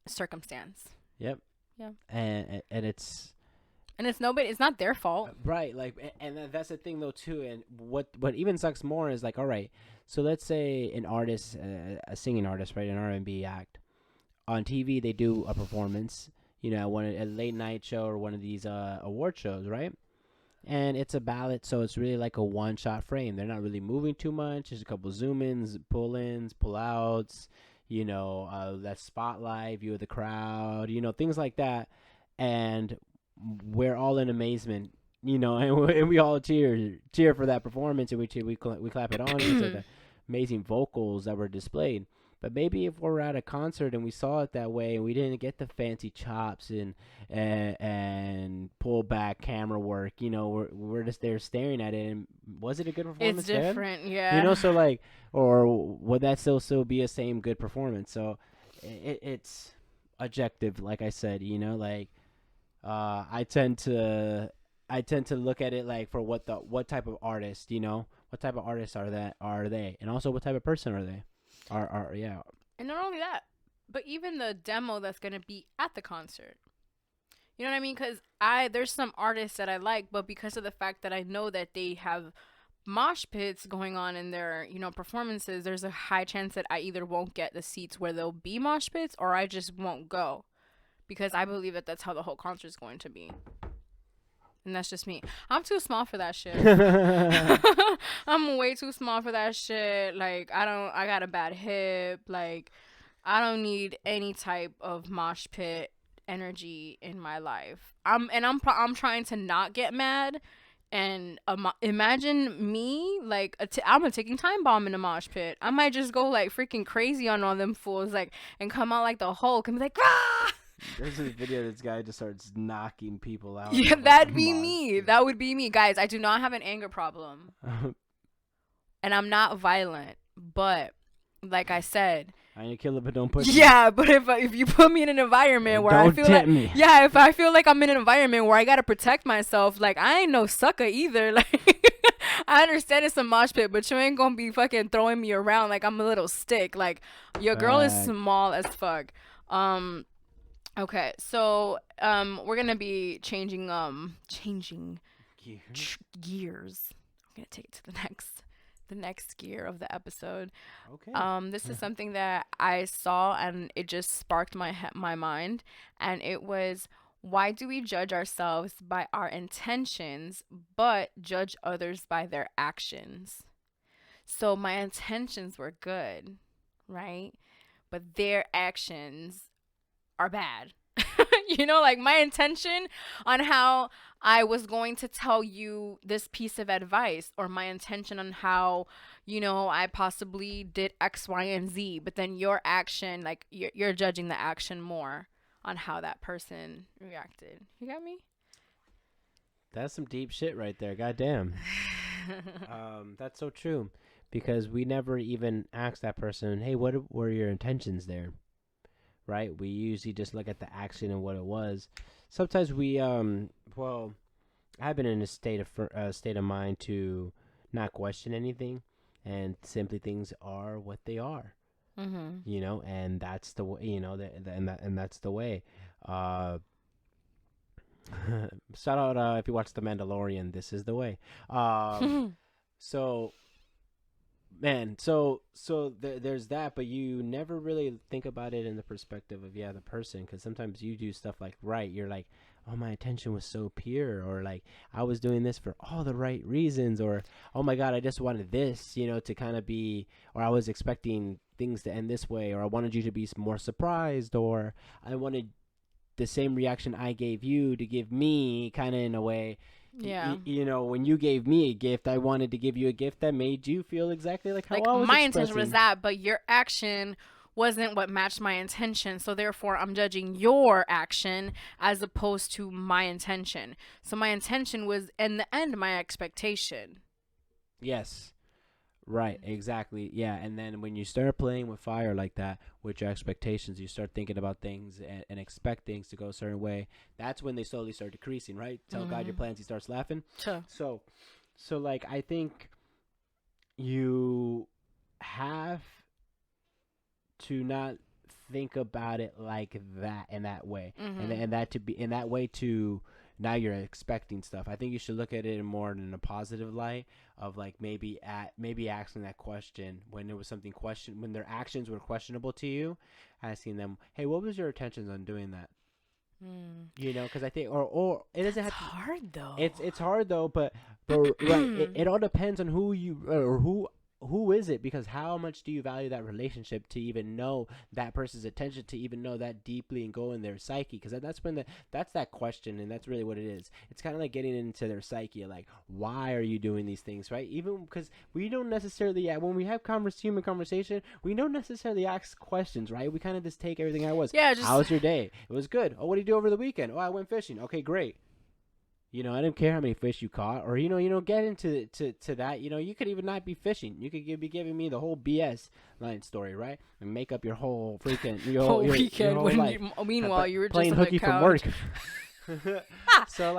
circumstance. Yep. Yeah. And it's It's not their fault. right, like, and that's the thing though too. And what even sucks more is like, all right, so let's say an artist, a singing artist, right, an R&B act, on TV they do a performance, a late night show or one of these award shows, right? And it's a ballot, so it's really like a one shot frame. They're not really moving too much. There's a couple zoom ins, pull ins, pull outs, that spotlight view of the crowd, things like that. And we're all in amazement, and we all cheer for that performance, and we clap it on. It's like the amazing vocals that were displayed. But maybe if we're at a concert and we saw it that way, and we didn't get the fancy chops and pull back camera work, we're just there staring at it. And was it a good performance? It's different, yeah. So like, or would that still be a same good performance? So it's objective, like I said. Like, I tend to look at it like, for what type of artist, what type of artists are they, and also what type of person are they. Yeah. And not only that, but even the demo that's going to be at the concert. You know what I mean? Because there's some artists that I like, but because of the fact that I know that they have mosh pits going on in their, performances, there's a high chance that I either won't get the seats where there'll be mosh pits, or I just won't go because I believe that that's how the whole concert's going to be. And that's just me. I'm too small for that shit. I'm way too small for that shit. Like, I got a bad hip. Like, I don't need any type of mosh pit energy in my life. I'm trying to not get mad. And imagine me, like, I'm a ticking time bomb in a mosh pit. I might just go, like, freaking crazy on all them fools, like, and come out like the Hulk and be like, ah! There's this video. This guy just starts knocking people out. Yeah, that'd be me. That would be me. Guys, I do not have an anger problem. And I'm not violent. But, like I said, I ain't a killer, but don't push me. yeah, but if you put me in an environment where I Don't feel tempt like, me. yeah, if I feel like I'm in an environment where I gotta protect myself, like, I ain't no sucker either. Like, I understand it's a mosh pit, but you ain't gonna be fucking throwing me around like I'm a little stick. Like, your girl is small as fuck. Okay, so we're gonna be changing gears. I'm gonna take it to the next gear of the episode. Okay. This is something that I saw and it just sparked my mind, and it was, why do we judge ourselves by our intentions but judge others by their actions? So my intentions were good, right? But their actions are bad. Like my intention on how I was going to tell you this piece of advice, or my intention on how, I possibly did X, Y, and Z, but then your action, like you're judging the action more on how that person reacted. You got me? That's some deep shit right there. Goddamn. That's so true, because we never even asked that person, hey, what were your intentions there? Right? We usually just look at the action and what it was. Sometimes we, well, I've been in a state of mind to not question anything, and simply things are what they are. And that's the way. And that's the way. Shout out if you watch The Mandalorian. This is the way. So man, there's that, but you never really think about it in the perspective of the person, because sometimes you do stuff like, right, you're like, oh, my intention was so pure, or like I was doing this for all the right reasons, or oh my god, I just wanted this, to kind of be, or I was expecting things to end this way, or I wanted you to be more surprised, or I wanted the same reaction I gave you to give me, kind of, in a way. Yeah. When you gave me a gift, I wanted to give you a gift that made you feel exactly like how I was my expressing. intention was that, but your action wasn't what matched my intention. So therefore, I'm judging your action as opposed to my intention. So my intention was, in the end, my expectation. Yes. Right, exactly. Yeah, and then when you start playing with fire like that, with your expectations, you start thinking about things and expect things to go a certain way. That's when they slowly start decreasing, right? Tell God your plans, he starts laughing. Sure. So like, I think you have to not think about it like that, in that way, and that to be in that way to. Now you're expecting stuff. I think you should look at it more in a positive light of, like, maybe asking that question when there was something when their actions were questionable to you, asking them, hey, what was your intentions on doing that? Because I think, or it doesn't have. It's hard though. It's hard though, but right, it all depends on who you, or who is it, because how much do you value that relationship to even know that person's attention, to even know that deeply and go in their psyche, because that's that question, and that's really what it is. It's kind of like getting into their psyche, like, why are you doing these things, right? Even because we don't necessarily, when we have human conversation, we don't necessarily ask questions, right? We kind of just take everything I was. Yeah, how was your day? It was good. Oh, what did you do over the weekend? Oh, I went fishing. Okay, great. I didn't care how many fish you caught, or get into to that. You could even not be fishing. You could be giving me the whole BS line story, right? And make up your whole freaking your whole weekend. Your whole life. Meanwhile, you were playing just on hooky the from work. So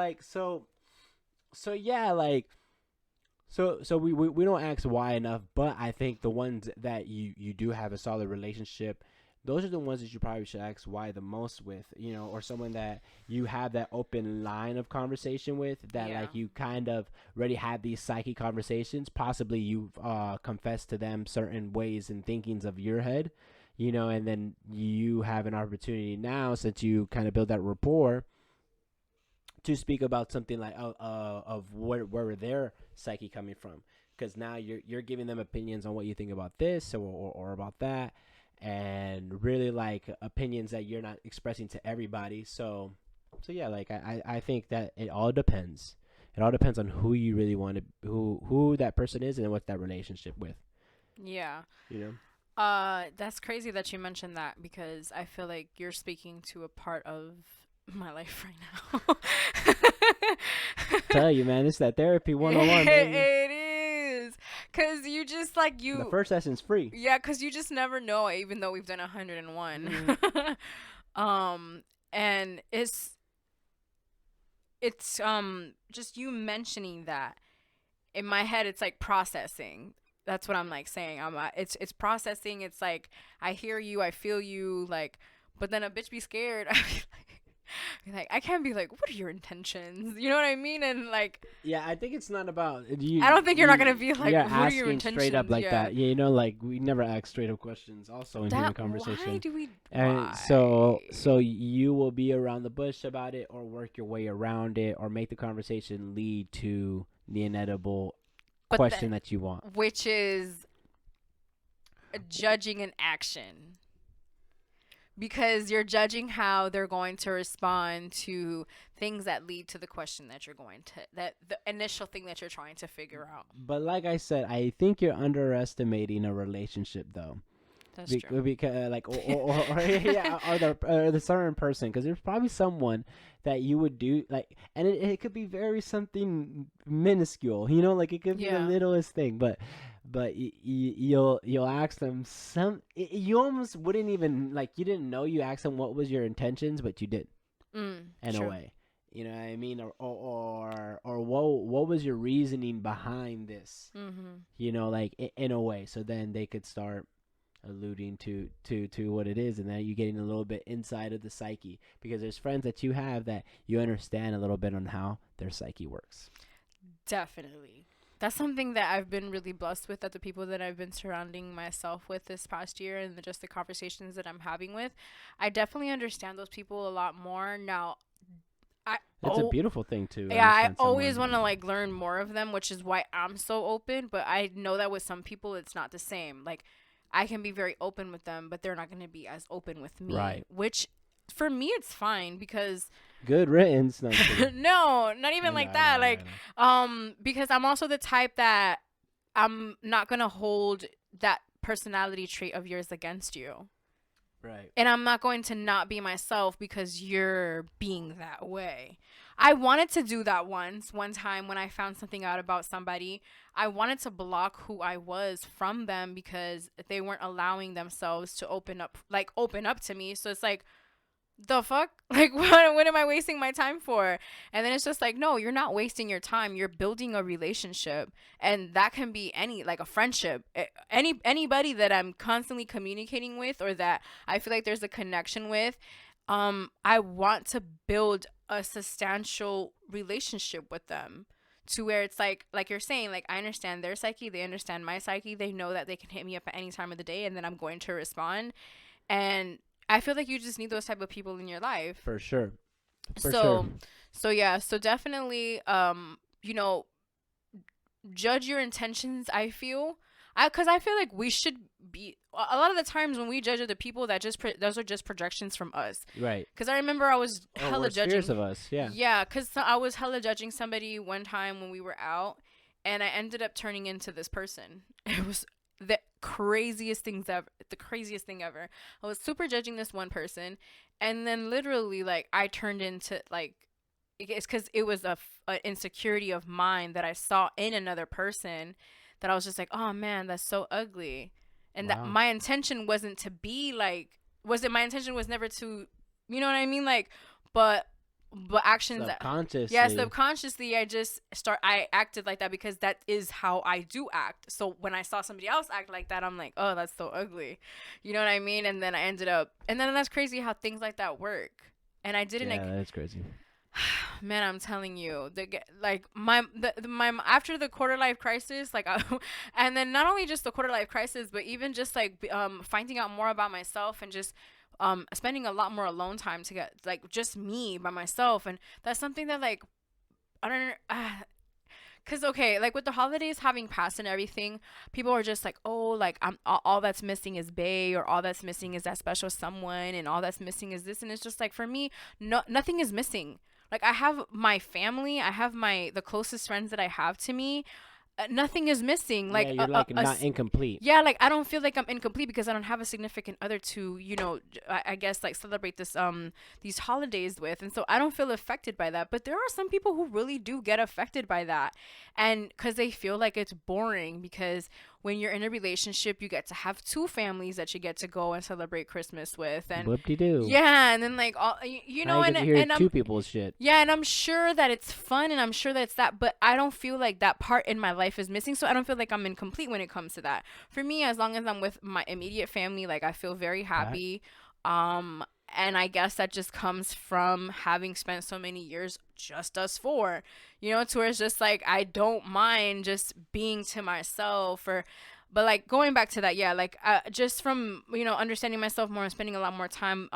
we don't ask why enough, but I think the ones that you do have a solid relationship, those are the ones that you probably should ask why the most with, or someone that you have that open line of conversation with, that Yeah. like you kind of already had these psyche conversations. Possibly you've confessed to them certain ways and thinkings of your head, and then you have an opportunity now, since you kind of build that rapport, to speak about something like of where their psyche coming from, because now you're giving them opinions on what you think about this, or about that, and really like opinions that you're not expressing to everybody. So yeah, like I think that it all depends on who you really want to, who that person is, and what's that relationship with, Yeah. you know. That's crazy that you mentioned that because I feel like you're speaking to a part of my life right now. Tell you, man, this is that therapy 101, baby. It is. Cause you just like And the you first session's free. yeah, cause you just never know, even though we've done 101. Mm-hmm. And it's just you mentioning that in my head it's like processing. That's what I'm like saying. It's processing. It's like I hear you, I feel you, like, but then a bitch be scared. Be like I can't be like, what are your intentions? You know what I mean? And like Yeah, I think it's not about I you. don't think you're not gonna be like, You're what are your asking straight up intentions? like Yeah. that. Yeah, like we never ask straight up questions. Also in human That why conversation, do we and why? so you will be around the bush about it, or work your way around it, or make the conversation lead to the inedible But question that you want. which is judging an action because you're judging how they're going to respond to things that lead to the question that you're going to that the initial thing that you're trying to figure out. But like I said, I think you're underestimating a relationship, though. That's true. Because like or yeah, or the certain person, because there's probably someone that you would do like, and it could be very something minuscule, like it could be the Yeah. littlest thing, but you'll ask them you almost wouldn't even, like, you didn't know, you asked them what was your intentions, but you did, in a True. way. You know what I mean? Or what was your reasoning behind this? Like, in a way. So then they could start alluding to what it is, and then you getting a little bit inside of the psyche, because there's friends that you have that you understand a little bit on how their psyche works. Definitely. That's something that I've been really blessed with, that the people that I've been surrounding myself with this past year and just the conversations that I'm having with, I definitely understand those people a lot more now. I It's a beautiful thing to Yeah, I understand always someone. want to like learn more of them, which is why I'm so open, but I know that with some people it's not the same. Like I can be very open with them, but they're not going to be as open with me, Right. which for me it's fine because Good riddance. No, I'm kidding. no, not I even know, like I know, that. I know, Like I know. because I'm also the type that I'm not going to hold that personality trait of yours against you. Right. And I'm not going to not be myself because you're being that way. I wanted to do that one time when I found something out about somebody. I wanted to block who I was from them because they weren't allowing themselves to open up to me. So it's like, the fuck? Like, what am I wasting my time for? And then it's just like, no, you're not wasting your time. You're building a relationship, and that can be like a friendship. Anybody that I'm constantly communicating with, or that I feel like there's a connection with. I want to build a substantial relationship with them, to where it's like you're saying, like I understand their psyche, they understand my psyche, they know that they can hit me up at any time of the day, and then I'm going to respond. And I feel like you just need those type of people in your life. For sure. For sure. So yeah, so definitely you know, judge your intentions, I feel. Cuz I feel like we should be a lot of the times when we judge other people, that those are just projections from us. Right. Cuz I remember I was Or hella worse fears judging. of us. Yeah. Yeah, cuz I was hella judging somebody one time when we were out, and I ended up turning into this person. It was the craziest things ever, the craziest thing ever. I was super judging this one person, and then literally like I turned into like, it's because it was a insecurity of mine that I saw in another person, that I was just like, oh man, that's so ugly. And that Wow. my intention wasn't to be like, my intention was never to, you know what I mean, like, but but actions yeah, Subconsciously. subconsciously I acted like that because that is how I do act. So when I saw somebody else act like that, I'm like, oh, that's so ugly, you know what I mean? And then I ended up, and then that's crazy how things like that work. And I didn't Yeah, that's crazy. man, I'm telling you, like my after the quarter life crisis, like and then not only just the quarter life crisis, but even just like finding out more about myself and just spending a lot more alone time to get like just me by myself. And that's something that like I don't cause okay, like with the holidays having passed and everything, people are just like, oh, like I'm all that's missing is Bay, or all that's missing is that special someone, and all that's missing is this, and it's just like for me, nothing is missing. Like I have my family, I have the closest friends that I have to me. Nothing is missing. Yeah, Like you're like not incomplete. yeah, like I don't feel like I'm incomplete because I don't have a significant other to, I guess like celebrate these holidays with. And so I don't feel affected by that. But there are some people who really do get affected by that. And because they feel like it's boring, because when you're in a relationship, you get to have two families that you get to go and celebrate Christmas with. And Whoop de doo. yeah, and then like all Now you get to hear and two people's shit. yeah, and I'm sure that it's fun and I'm sure that it's that, but I don't feel like that part in my life is missing. So I don't feel like I'm incomplete when it comes to that. For me, as long as I'm with my immediate family, like I feel very happy. Um and I guess that just comes from having spent so many years just us four, to where it's just like I don't mind just being to myself. Or but like going back to that, yeah, like just from understanding myself more and spending a lot more time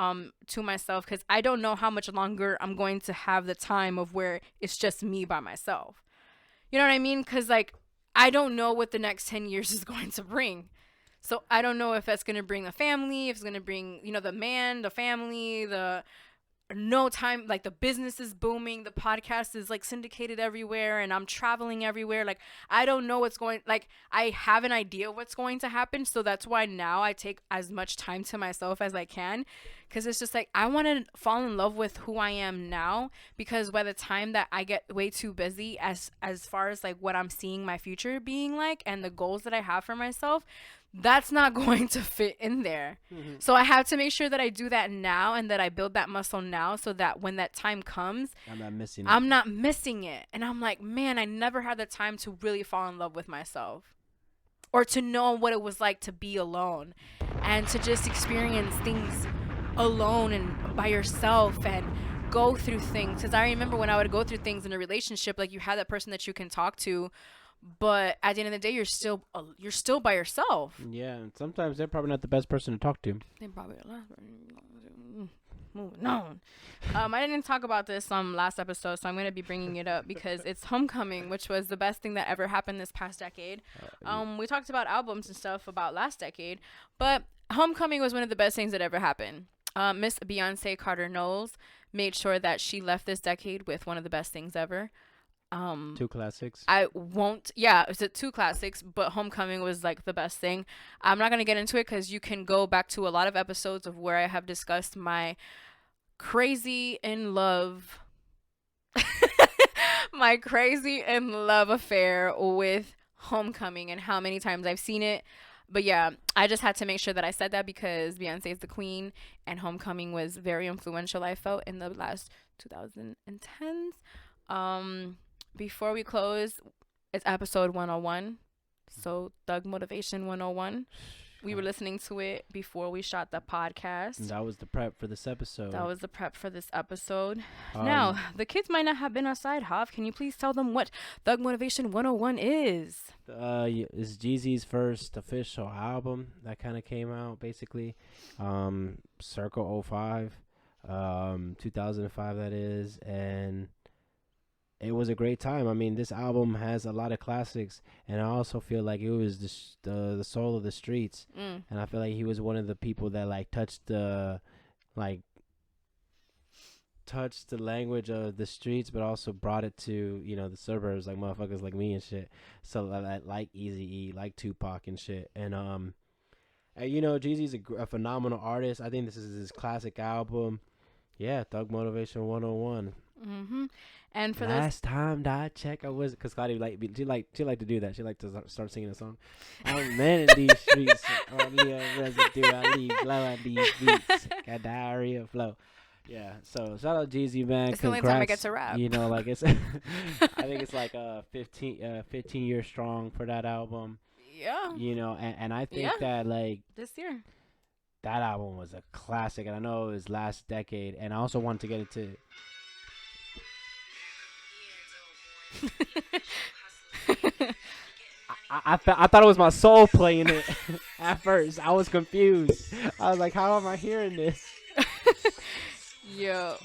to myself, because I don't know how much longer I'm going to have the time of where it's just me by myself. You know what I mean? Because like I don't know what the next 10 years is going to bring. So I don't know if that's going to bring a family, if it's going to bring, the man, the family, the no time, like the business is booming, the podcast is like syndicated everywhere, and I'm traveling everywhere. Like I don't know what's going, like I have an idea what's going to happen. So that's why now I take as much time to myself as I can, because it's just like I want to fall in love with who I am now, because by the time that I get way too busy as far as like what I'm seeing my future being like and the goals that I have for myself, that's not going to fit in there. Mm-hmm. So I have to make sure that I do that now and that I build that muscle now, so that when that time comes, I'm not missing it. And I'm like, man, I never had the time to really fall in love with myself, or to know what it was like to be alone and to just experience things alone and by yourself and go through things. Because I remember when I would go through things in a relationship, like you had that person that you can talk to, but at the end of the day, you're still by yourself. Yeah, and sometimes they're probably not the best person to talk to. They probably are. Moving on. I didn't talk about this last episode, so I'm gonna be bringing it up because it's Homecoming, which was the best thing that ever happened this past decade. We talked about albums and stuff about last decade, but Homecoming was one of the best things that ever happened. Miss Beyonce Carter Knowles made sure that she left this decade with one of the best things ever. Two classics. It's two classics, but Homecoming was like the best thing. I'm not gonna get into it because you can go back to a lot of episodes of where I have discussed my crazy in love my crazy in love affair with Homecoming and how many times I've seen it. But yeah, I just had to make sure that I said that because Beyonce is the queen, and Homecoming was very influential, I felt, in the last 2010s. Before we close, it's episode 101. So Thug Motivation 101. We were listening to it before we shot the podcast. And that was the prep for this episode. Now, the kids might not have been outside. Hav, can you please tell them what Thug Motivation 101 is? It's Jeezy's first official album that kind of came out, basically. Circle 05. 2005, that is. And it was a great time. I mean, this album has a lot of classics, and I also feel like it was the soul of the streets. And I feel like he was one of the people that like touched the language of the streets, but also brought it to the suburbs, like motherfuckers like me and shit. So like Eazy-E, like Tupac and shit. And Jeezy's a phenomenal artist. I think this is his classic album. Yeah, Thug Motivation 101. And for last time that I checked, I was, because Claudia she like to do that. She like to start singing a song. I'm man in these streets, only a residue I leave, blow on these beats, got diarrhea flow. Yeah. So shout out Jeezy, man. It's the only time I get Congrats. to rap. You know, like it's I think it's like 15 years strong for that album. Yeah. You know, and I Yeah. think that like This year. that album was a classic, and I know it was last decade. And I also wanted to get into. I thought it was my soul playing it at first. I was confused. I was like, how am I hearing this? Yo.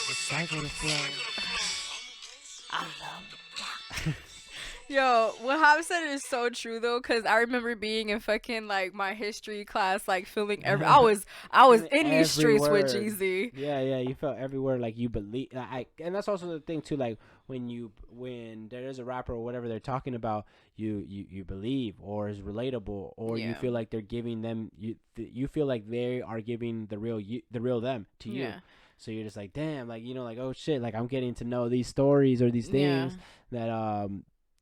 Recycle the flow. I love Yo, what Hob said is so true though, cause I remember being in fucking like my history class, like feeling I was in these Every streets with word. Jeezy. Yeah, yeah, you felt every word like you believe. And that's also the thing too. Like when there is a rapper or whatever they're talking about, you believe or is relatable, or you Yeah. feel like they're giving them you feel like they are giving the real them to you. Yeah. So you're just like, damn, like like, oh shit, like I'm getting to know these stories or these Yeah. things that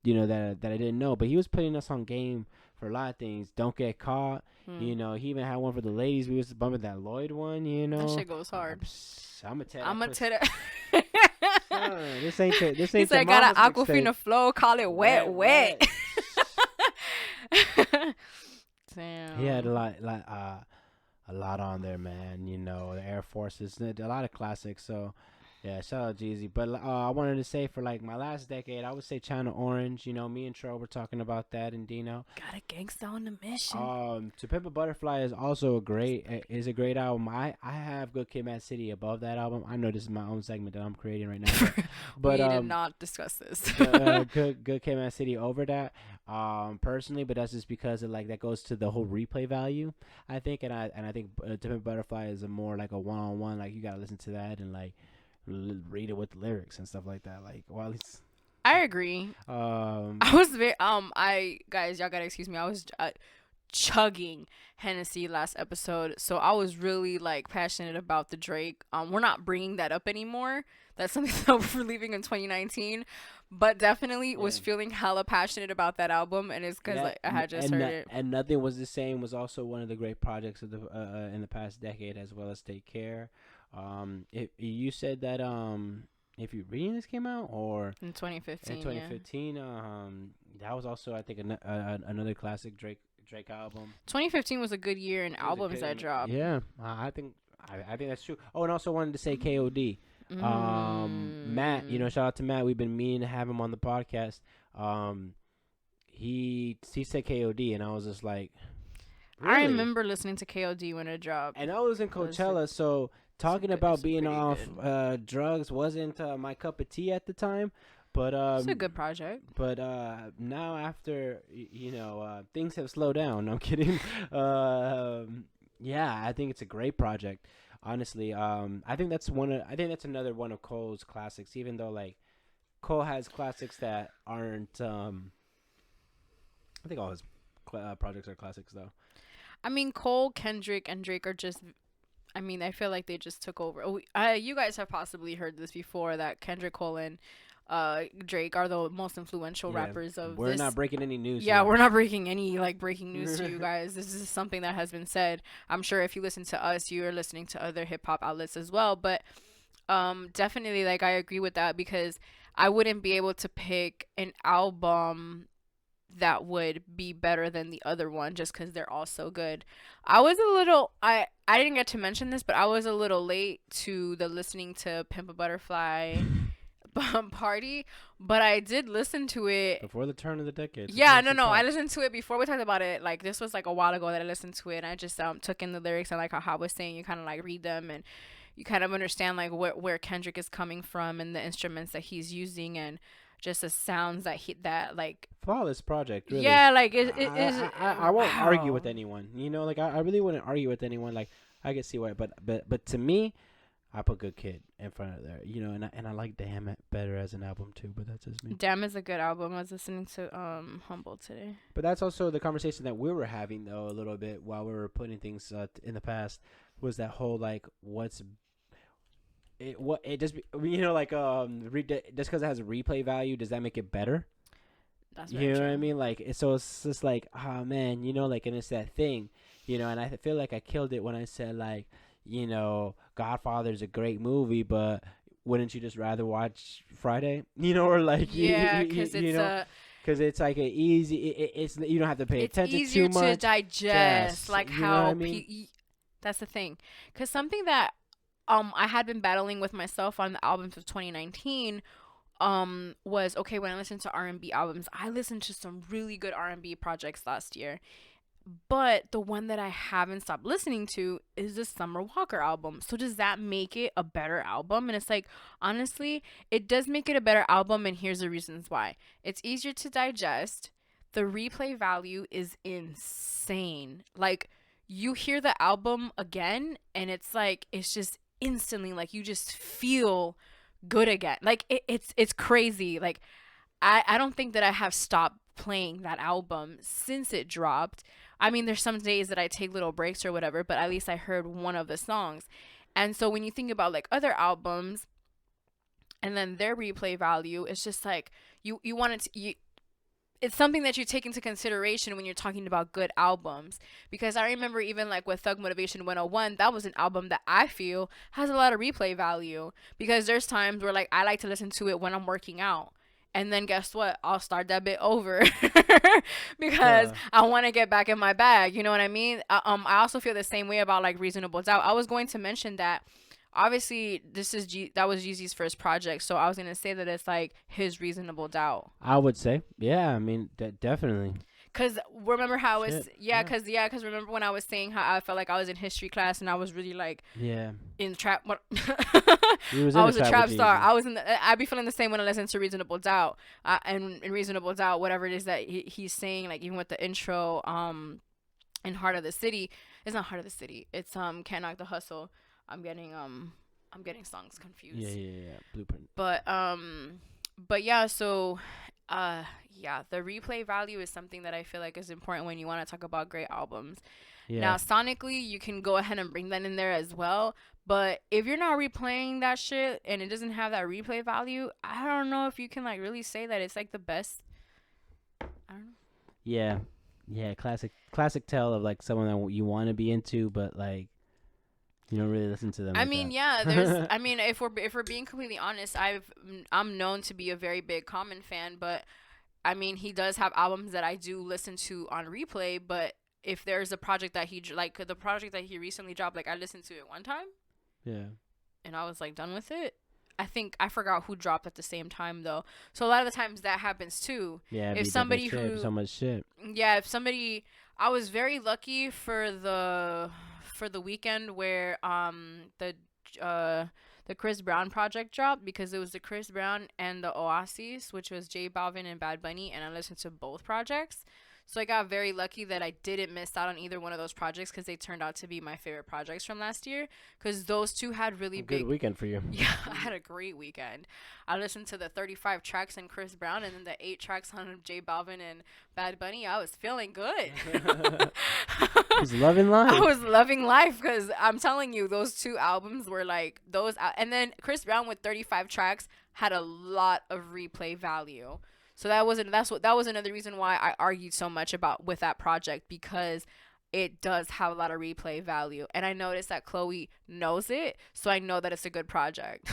that I didn't know. But he was putting us on game for a lot of things. Don't get caught. Hmm. He even had one for the ladies. We was bumping that Lloyd one. That shit goes hard. I'm a tell I'm that a pussy. ted. This ain't this He ain't your said, "Got an mama's Aquafina mixtape. flow, call it wet, wet." He had Damn. a lot on there, man. The Air Forces, a lot of classics. So, yeah, shout out Jeezy. But I wanted to say for like my last decade, I would say China Orange. Me and Tro were talking about that, and Dino. Got a gangsta on the mission. To Pimp a Butterfly is also a great album. I have Good Kid, Mad City above that album. I know this is my own segment that I'm creating right now, but we did not discuss this. Good Kid, Mad City over that. Personally, but that's just because that goes to the whole replay value, I think, and I think To Pimp a Butterfly is a more like a one-on-one. Like you gotta listen to that and like read it with the lyrics and stuff like that. Like, well, it's I agree. I was very I guys, y'all gotta excuse me. I was chugging Hennessy last episode, so I was really like passionate about the Drake. We're not bringing that up anymore. That's something that we're leaving in 2019, but definitely was feeling hella passionate about that album, and it's because like I had just heard it. And Nothing Was the Same was also one of the great projects of the in the past decade, as well as Take Care. You said that if you reading this came out or In 2015, in 2015, that was also I think another classic Drake album. 2015 was a good year in albums that dropped. Yeah, I think that's true. Oh, and also wanted to say KOD. Matt, shout out to Matt. We've been meaning to have him on the podcast. He said KOD, and I was just like, really? I remember listening to KOD when it dropped. And I was in Coachella, so talking about being off drugs wasn't my cup of tea at the time. But it's a good project. But now after things have slowed down. I'm kidding. Yeah, I think it's a great project. Honestly, I think that's another one of Cole's classics. Even though like Cole has classics that aren't. I think all his projects are classics though. I mean, Cole, Kendrick, and Drake are just. I mean, I feel like they just took over. You guys have possibly heard this before, that Kendrick, Cole, and Drake are the most influential rappers of We're not breaking any news. Yeah, we're not breaking any breaking news to you guys. This is something that has been said. I'm sure if you listen to us, you're listening to other hip hop outlets as well. But definitely, like, I agree with that, because I wouldn't be able to pick an album that would be better than the other one just because they're all so good. I didn't get to mention this, but I was a little late to the listening to Pimp a Butterfly party, but I did listen to it before the turn of the decade. Yeah, no, I listened to it before we talked about it. Like, this was like a while ago that I listened to it, and I just took in the lyrics, and like how Hab was saying, you kind of like read them and you kind of understand like where Kendrick is coming from and the instruments that he's using and just the sounds that like flawless project. Really. Yeah, like I won't argue with anyone. Like I really wouldn't argue with anyone. Like I can see why, but to me, I put Good Kid in front of there, and I like Damn better as an album too, but that's just me. Damn is a good album. I was listening to Humble today. But that's also the conversation that we were having though a little bit while we were putting things in the past, was that whole like just just because it has a replay value, does that make it better? That's you know what I mean? Like so it's just like, oh man, like, and it's that thing, and I feel like I killed it when I said like, Godfather's a great movie, but wouldn't you just rather watch Friday? Or like Yeah, cuz it's a because it's like a easy. It's you don't have to pay it's attention easier too to much. digest, Just like you know what I how mean? that's the thing. Cuz something that I had been battling with myself on the albums of 2019 was okay. When I listened to R&B albums, I listened to some really good R&B projects last year, but the one that I haven't stopped listening to is the Summer Walker album. So does that make it a better album? And it's like, honestly, it does make it a better album, and here's the reasons why. It's easier to digest. The replay value is insane. Like, you hear the album again and it's like it's just instantly like you just feel good again. Like it's crazy. Like I don't think that I have stopped playing that album since it dropped. I mean, there's some days that I take little breaks or whatever, but at least I heard one of the songs. And so when you think about like other albums and then their replay value, it's just like you want it to, it's something that you take into consideration when you're talking about good albums. Because I remember even like with Thug Motivation 101, that was an album that I feel has a lot of replay value. Because there's times where like I like to listen to it when I'm working out. And then guess what? I'll start that bit over because Huh. I want to get back in my bag. You know what I mean? I also feel the same way about like Reasonable Doubt. I was going to mention that obviously that was Jeezy's first project, so I was gonna say that it's like his Reasonable Doubt. I would say, yeah. I mean, definitely. Cause remember how Shit. Yeah. cause remember when I was saying how I felt like I was in history class and I was really like Yeah. in trap. What He was I in a was a trap with trap star. Jeezy. I was in. I be feeling the same when I listen to Reasonable Doubt. And in Reasonable Doubt, whatever it is that he's saying, like even with the intro, in Heart of the City, it's not Heart of the City. It's Can't Knock the Hustle. I'm getting I'm getting songs Yeah, confused. yeah, yeah. Blueprint. But yeah, so yeah, the replay value is something that I feel like is important when you want to talk about great albums. Yeah. Now, sonically, you can go ahead and bring that in there as well. But if you're not replaying that shit and it doesn't have that replay value, I don't know if you can like really say that it's like the best. I don't know. Yeah. Yeah. Classic tale of like someone that you want to be into, but like you don't really listen to them I like mean, yeah, there's. that. I mean, if we're being completely honest, I'm known to be a very big Common fan, but I mean, he does have albums that I do listen to on replay. But if there's a project that like the project that he recently dropped, like I listened to it one time Yeah. and I was like done with it. I think I forgot who dropped at the same time though. So a lot of the times that happens too. Yeah. It'd If be different somebody shit. So who much shit. yeah, if somebody I was very lucky for the weekend where uh the Chris Brown project dropped because it was the Chris Brown and the Oasis, which was J Balvin and Bad Bunny, and I listened to both projects. So I got very lucky that I didn't miss out on either one of those projects because they turned out to be my favorite projects from last year. Because those two had really A good big. weekend for you. Yeah, I had a great weekend. I listened to the 35 tracks on Chris Brown and then the 8 tracks on J Balvin and Bad Bunny. I was feeling good. He's loving I life. was loving life because I'm telling you, those two albums were like and then Chris Brown with 35 tracks had a lot of replay value. So that was another reason why I argued so much about with that project because it does have a lot of replay value. And I noticed that Chloe knows it, so I know that it's a good project.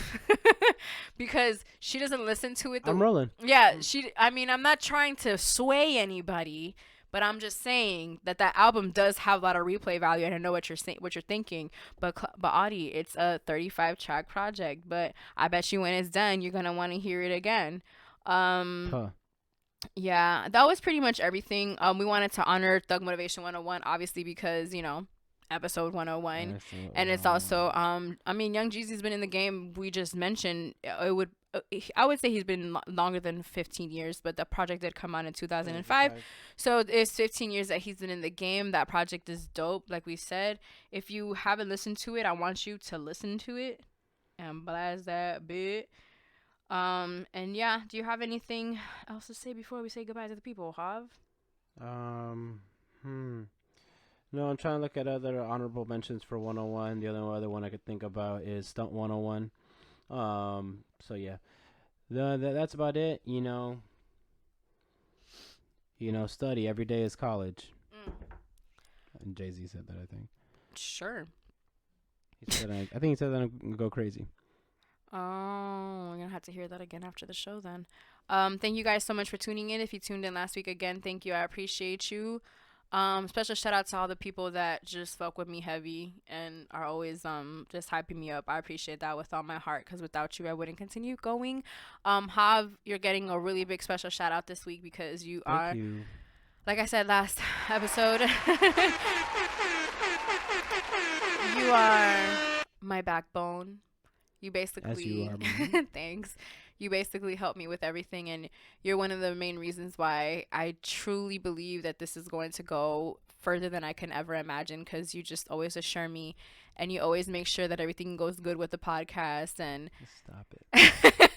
Because she doesn't listen to it I'm rolling. yeah, I mean, I'm not trying to sway anybody, but I'm just saying that that album does have a lot of replay value and I know what you're saying, what you're thinking. But Audie, it's a 35 track project, but I bet you when it's done, you're going to want to hear it again. Um Huh. yeah, that was pretty much everything. We wanted to honor Thug Motivation 101, obviously, because, episode 101. And it's also, I mean, Young Jeezy's been in the game. We just mentioned I would say he's been longer than 15 years, but the project did come out in 2005. So it's 15 years that he's been in the game. That project is dope, like we said. If you haven't listened to it, I want you to listen to it and blast that bit. And yeah, do you have anything else to say before we say goodbye to the people, Hav? Um. Hmm. No, I'm trying to look at other honorable mentions for 101. The other one I could think about is Stunt 101. So yeah, that's about it. Study every day is college. Mm, And Jay-Z said that, I think. sure. He said that I think he said that I'm gonna go crazy. Oh, we're gonna have to hear that again after the show then. Thank you guys so much for tuning in. If you tuned in last week again, thank you. I appreciate you. Special shout out to all the people that just fuck with me heavy and are always just hyping me up. I appreciate that with all my heart because without you I wouldn't continue going. Hav, you're getting a really big special shout out this week because you Thank are, you. like I said last episode, you are my backbone. You As you basically, are, mom. thanks. You basically help me with everything, and you're one of the main reasons why I truly believe that this is going to go further than I can ever imagine. Because you just always assure me, and you always make sure that everything goes good with the podcast, and Stop it.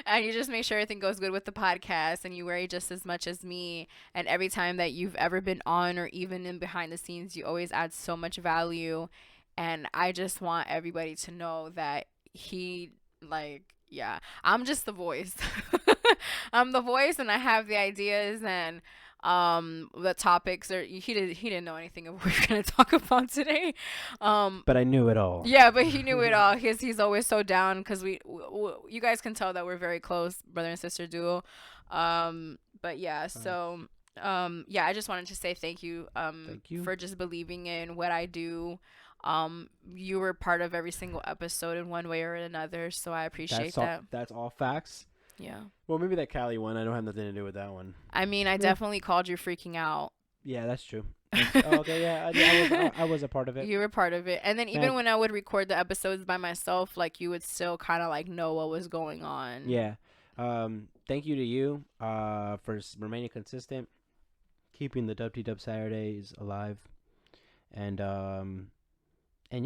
and you just make sure everything goes good with the podcast, and you worry just as much as me. And every time that you've ever been on, or even in behind the scenes, you always add so much value. And I just want everybody to know that he, like, yeah, I'm just the voice. I'm the voice, and I have the ideas, and the topics are, he didn't know anything of what we're going to talk about today. But I knew it all. Yeah, but he knew it all. He's always so down because you guys can tell that we're very close, brother and sister duo. But yeah, so yeah, I just wanted to say thank you Thank you. for just believing in what I do. You were part of every single episode in one way or another, so I appreciate that. That's all facts. Yeah. Well, maybe that Cali one. I don't have nothing to do with that one. I mean, I definitely called you freaking out. Yeah, that's true. Okay, yeah, I was a part of it. You were part of it. And then even when I would record the episodes by myself, like, you would still kind of like know what was going on. Yeah. Thank you to you for remaining consistent, keeping the Dub Saturdays alive, and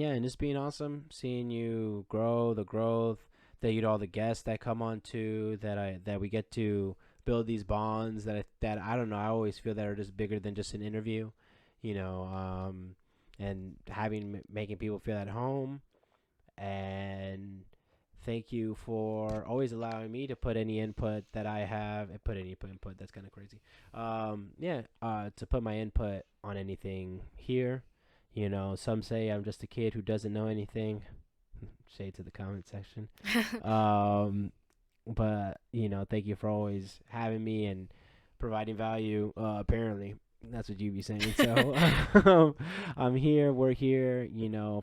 yeah, and just being awesome, seeing you grow, the growth, that all the guests that come on to, that we get to build these bonds that I don't know, I always feel that are just bigger than just an interview, and making people feel at home. And thank you for always allowing me to put any input that I have, and put any input. That's kind of crazy. To put my input on anything here. Some say I'm just a kid who doesn't know anything. Shade to the comment section. But thank you for always having me and providing value. Apparently, that's what you be saying. So I'm here. We're here.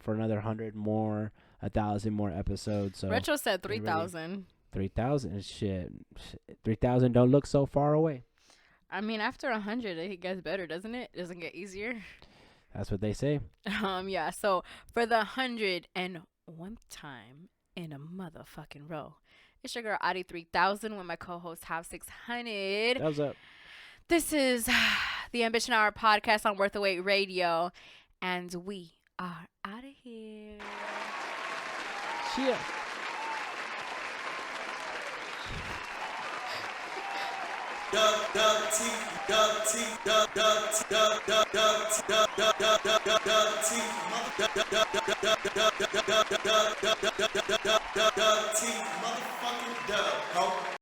For another 100 more, 1,000 more episodes. So Retro said 3,000. 3,000 shit. 3,000 don't look so far away. I mean, after 100, it gets better, doesn't it? It doesn't get easier. That's what they say. Yeah. So for the 101th time in a motherfucking row, it's your girl Adi 3000 with my co-host Have 600. Thumbs up. This is the Ambition Hour podcast on Worth the Wait Radio, and we are out of here. Cheers.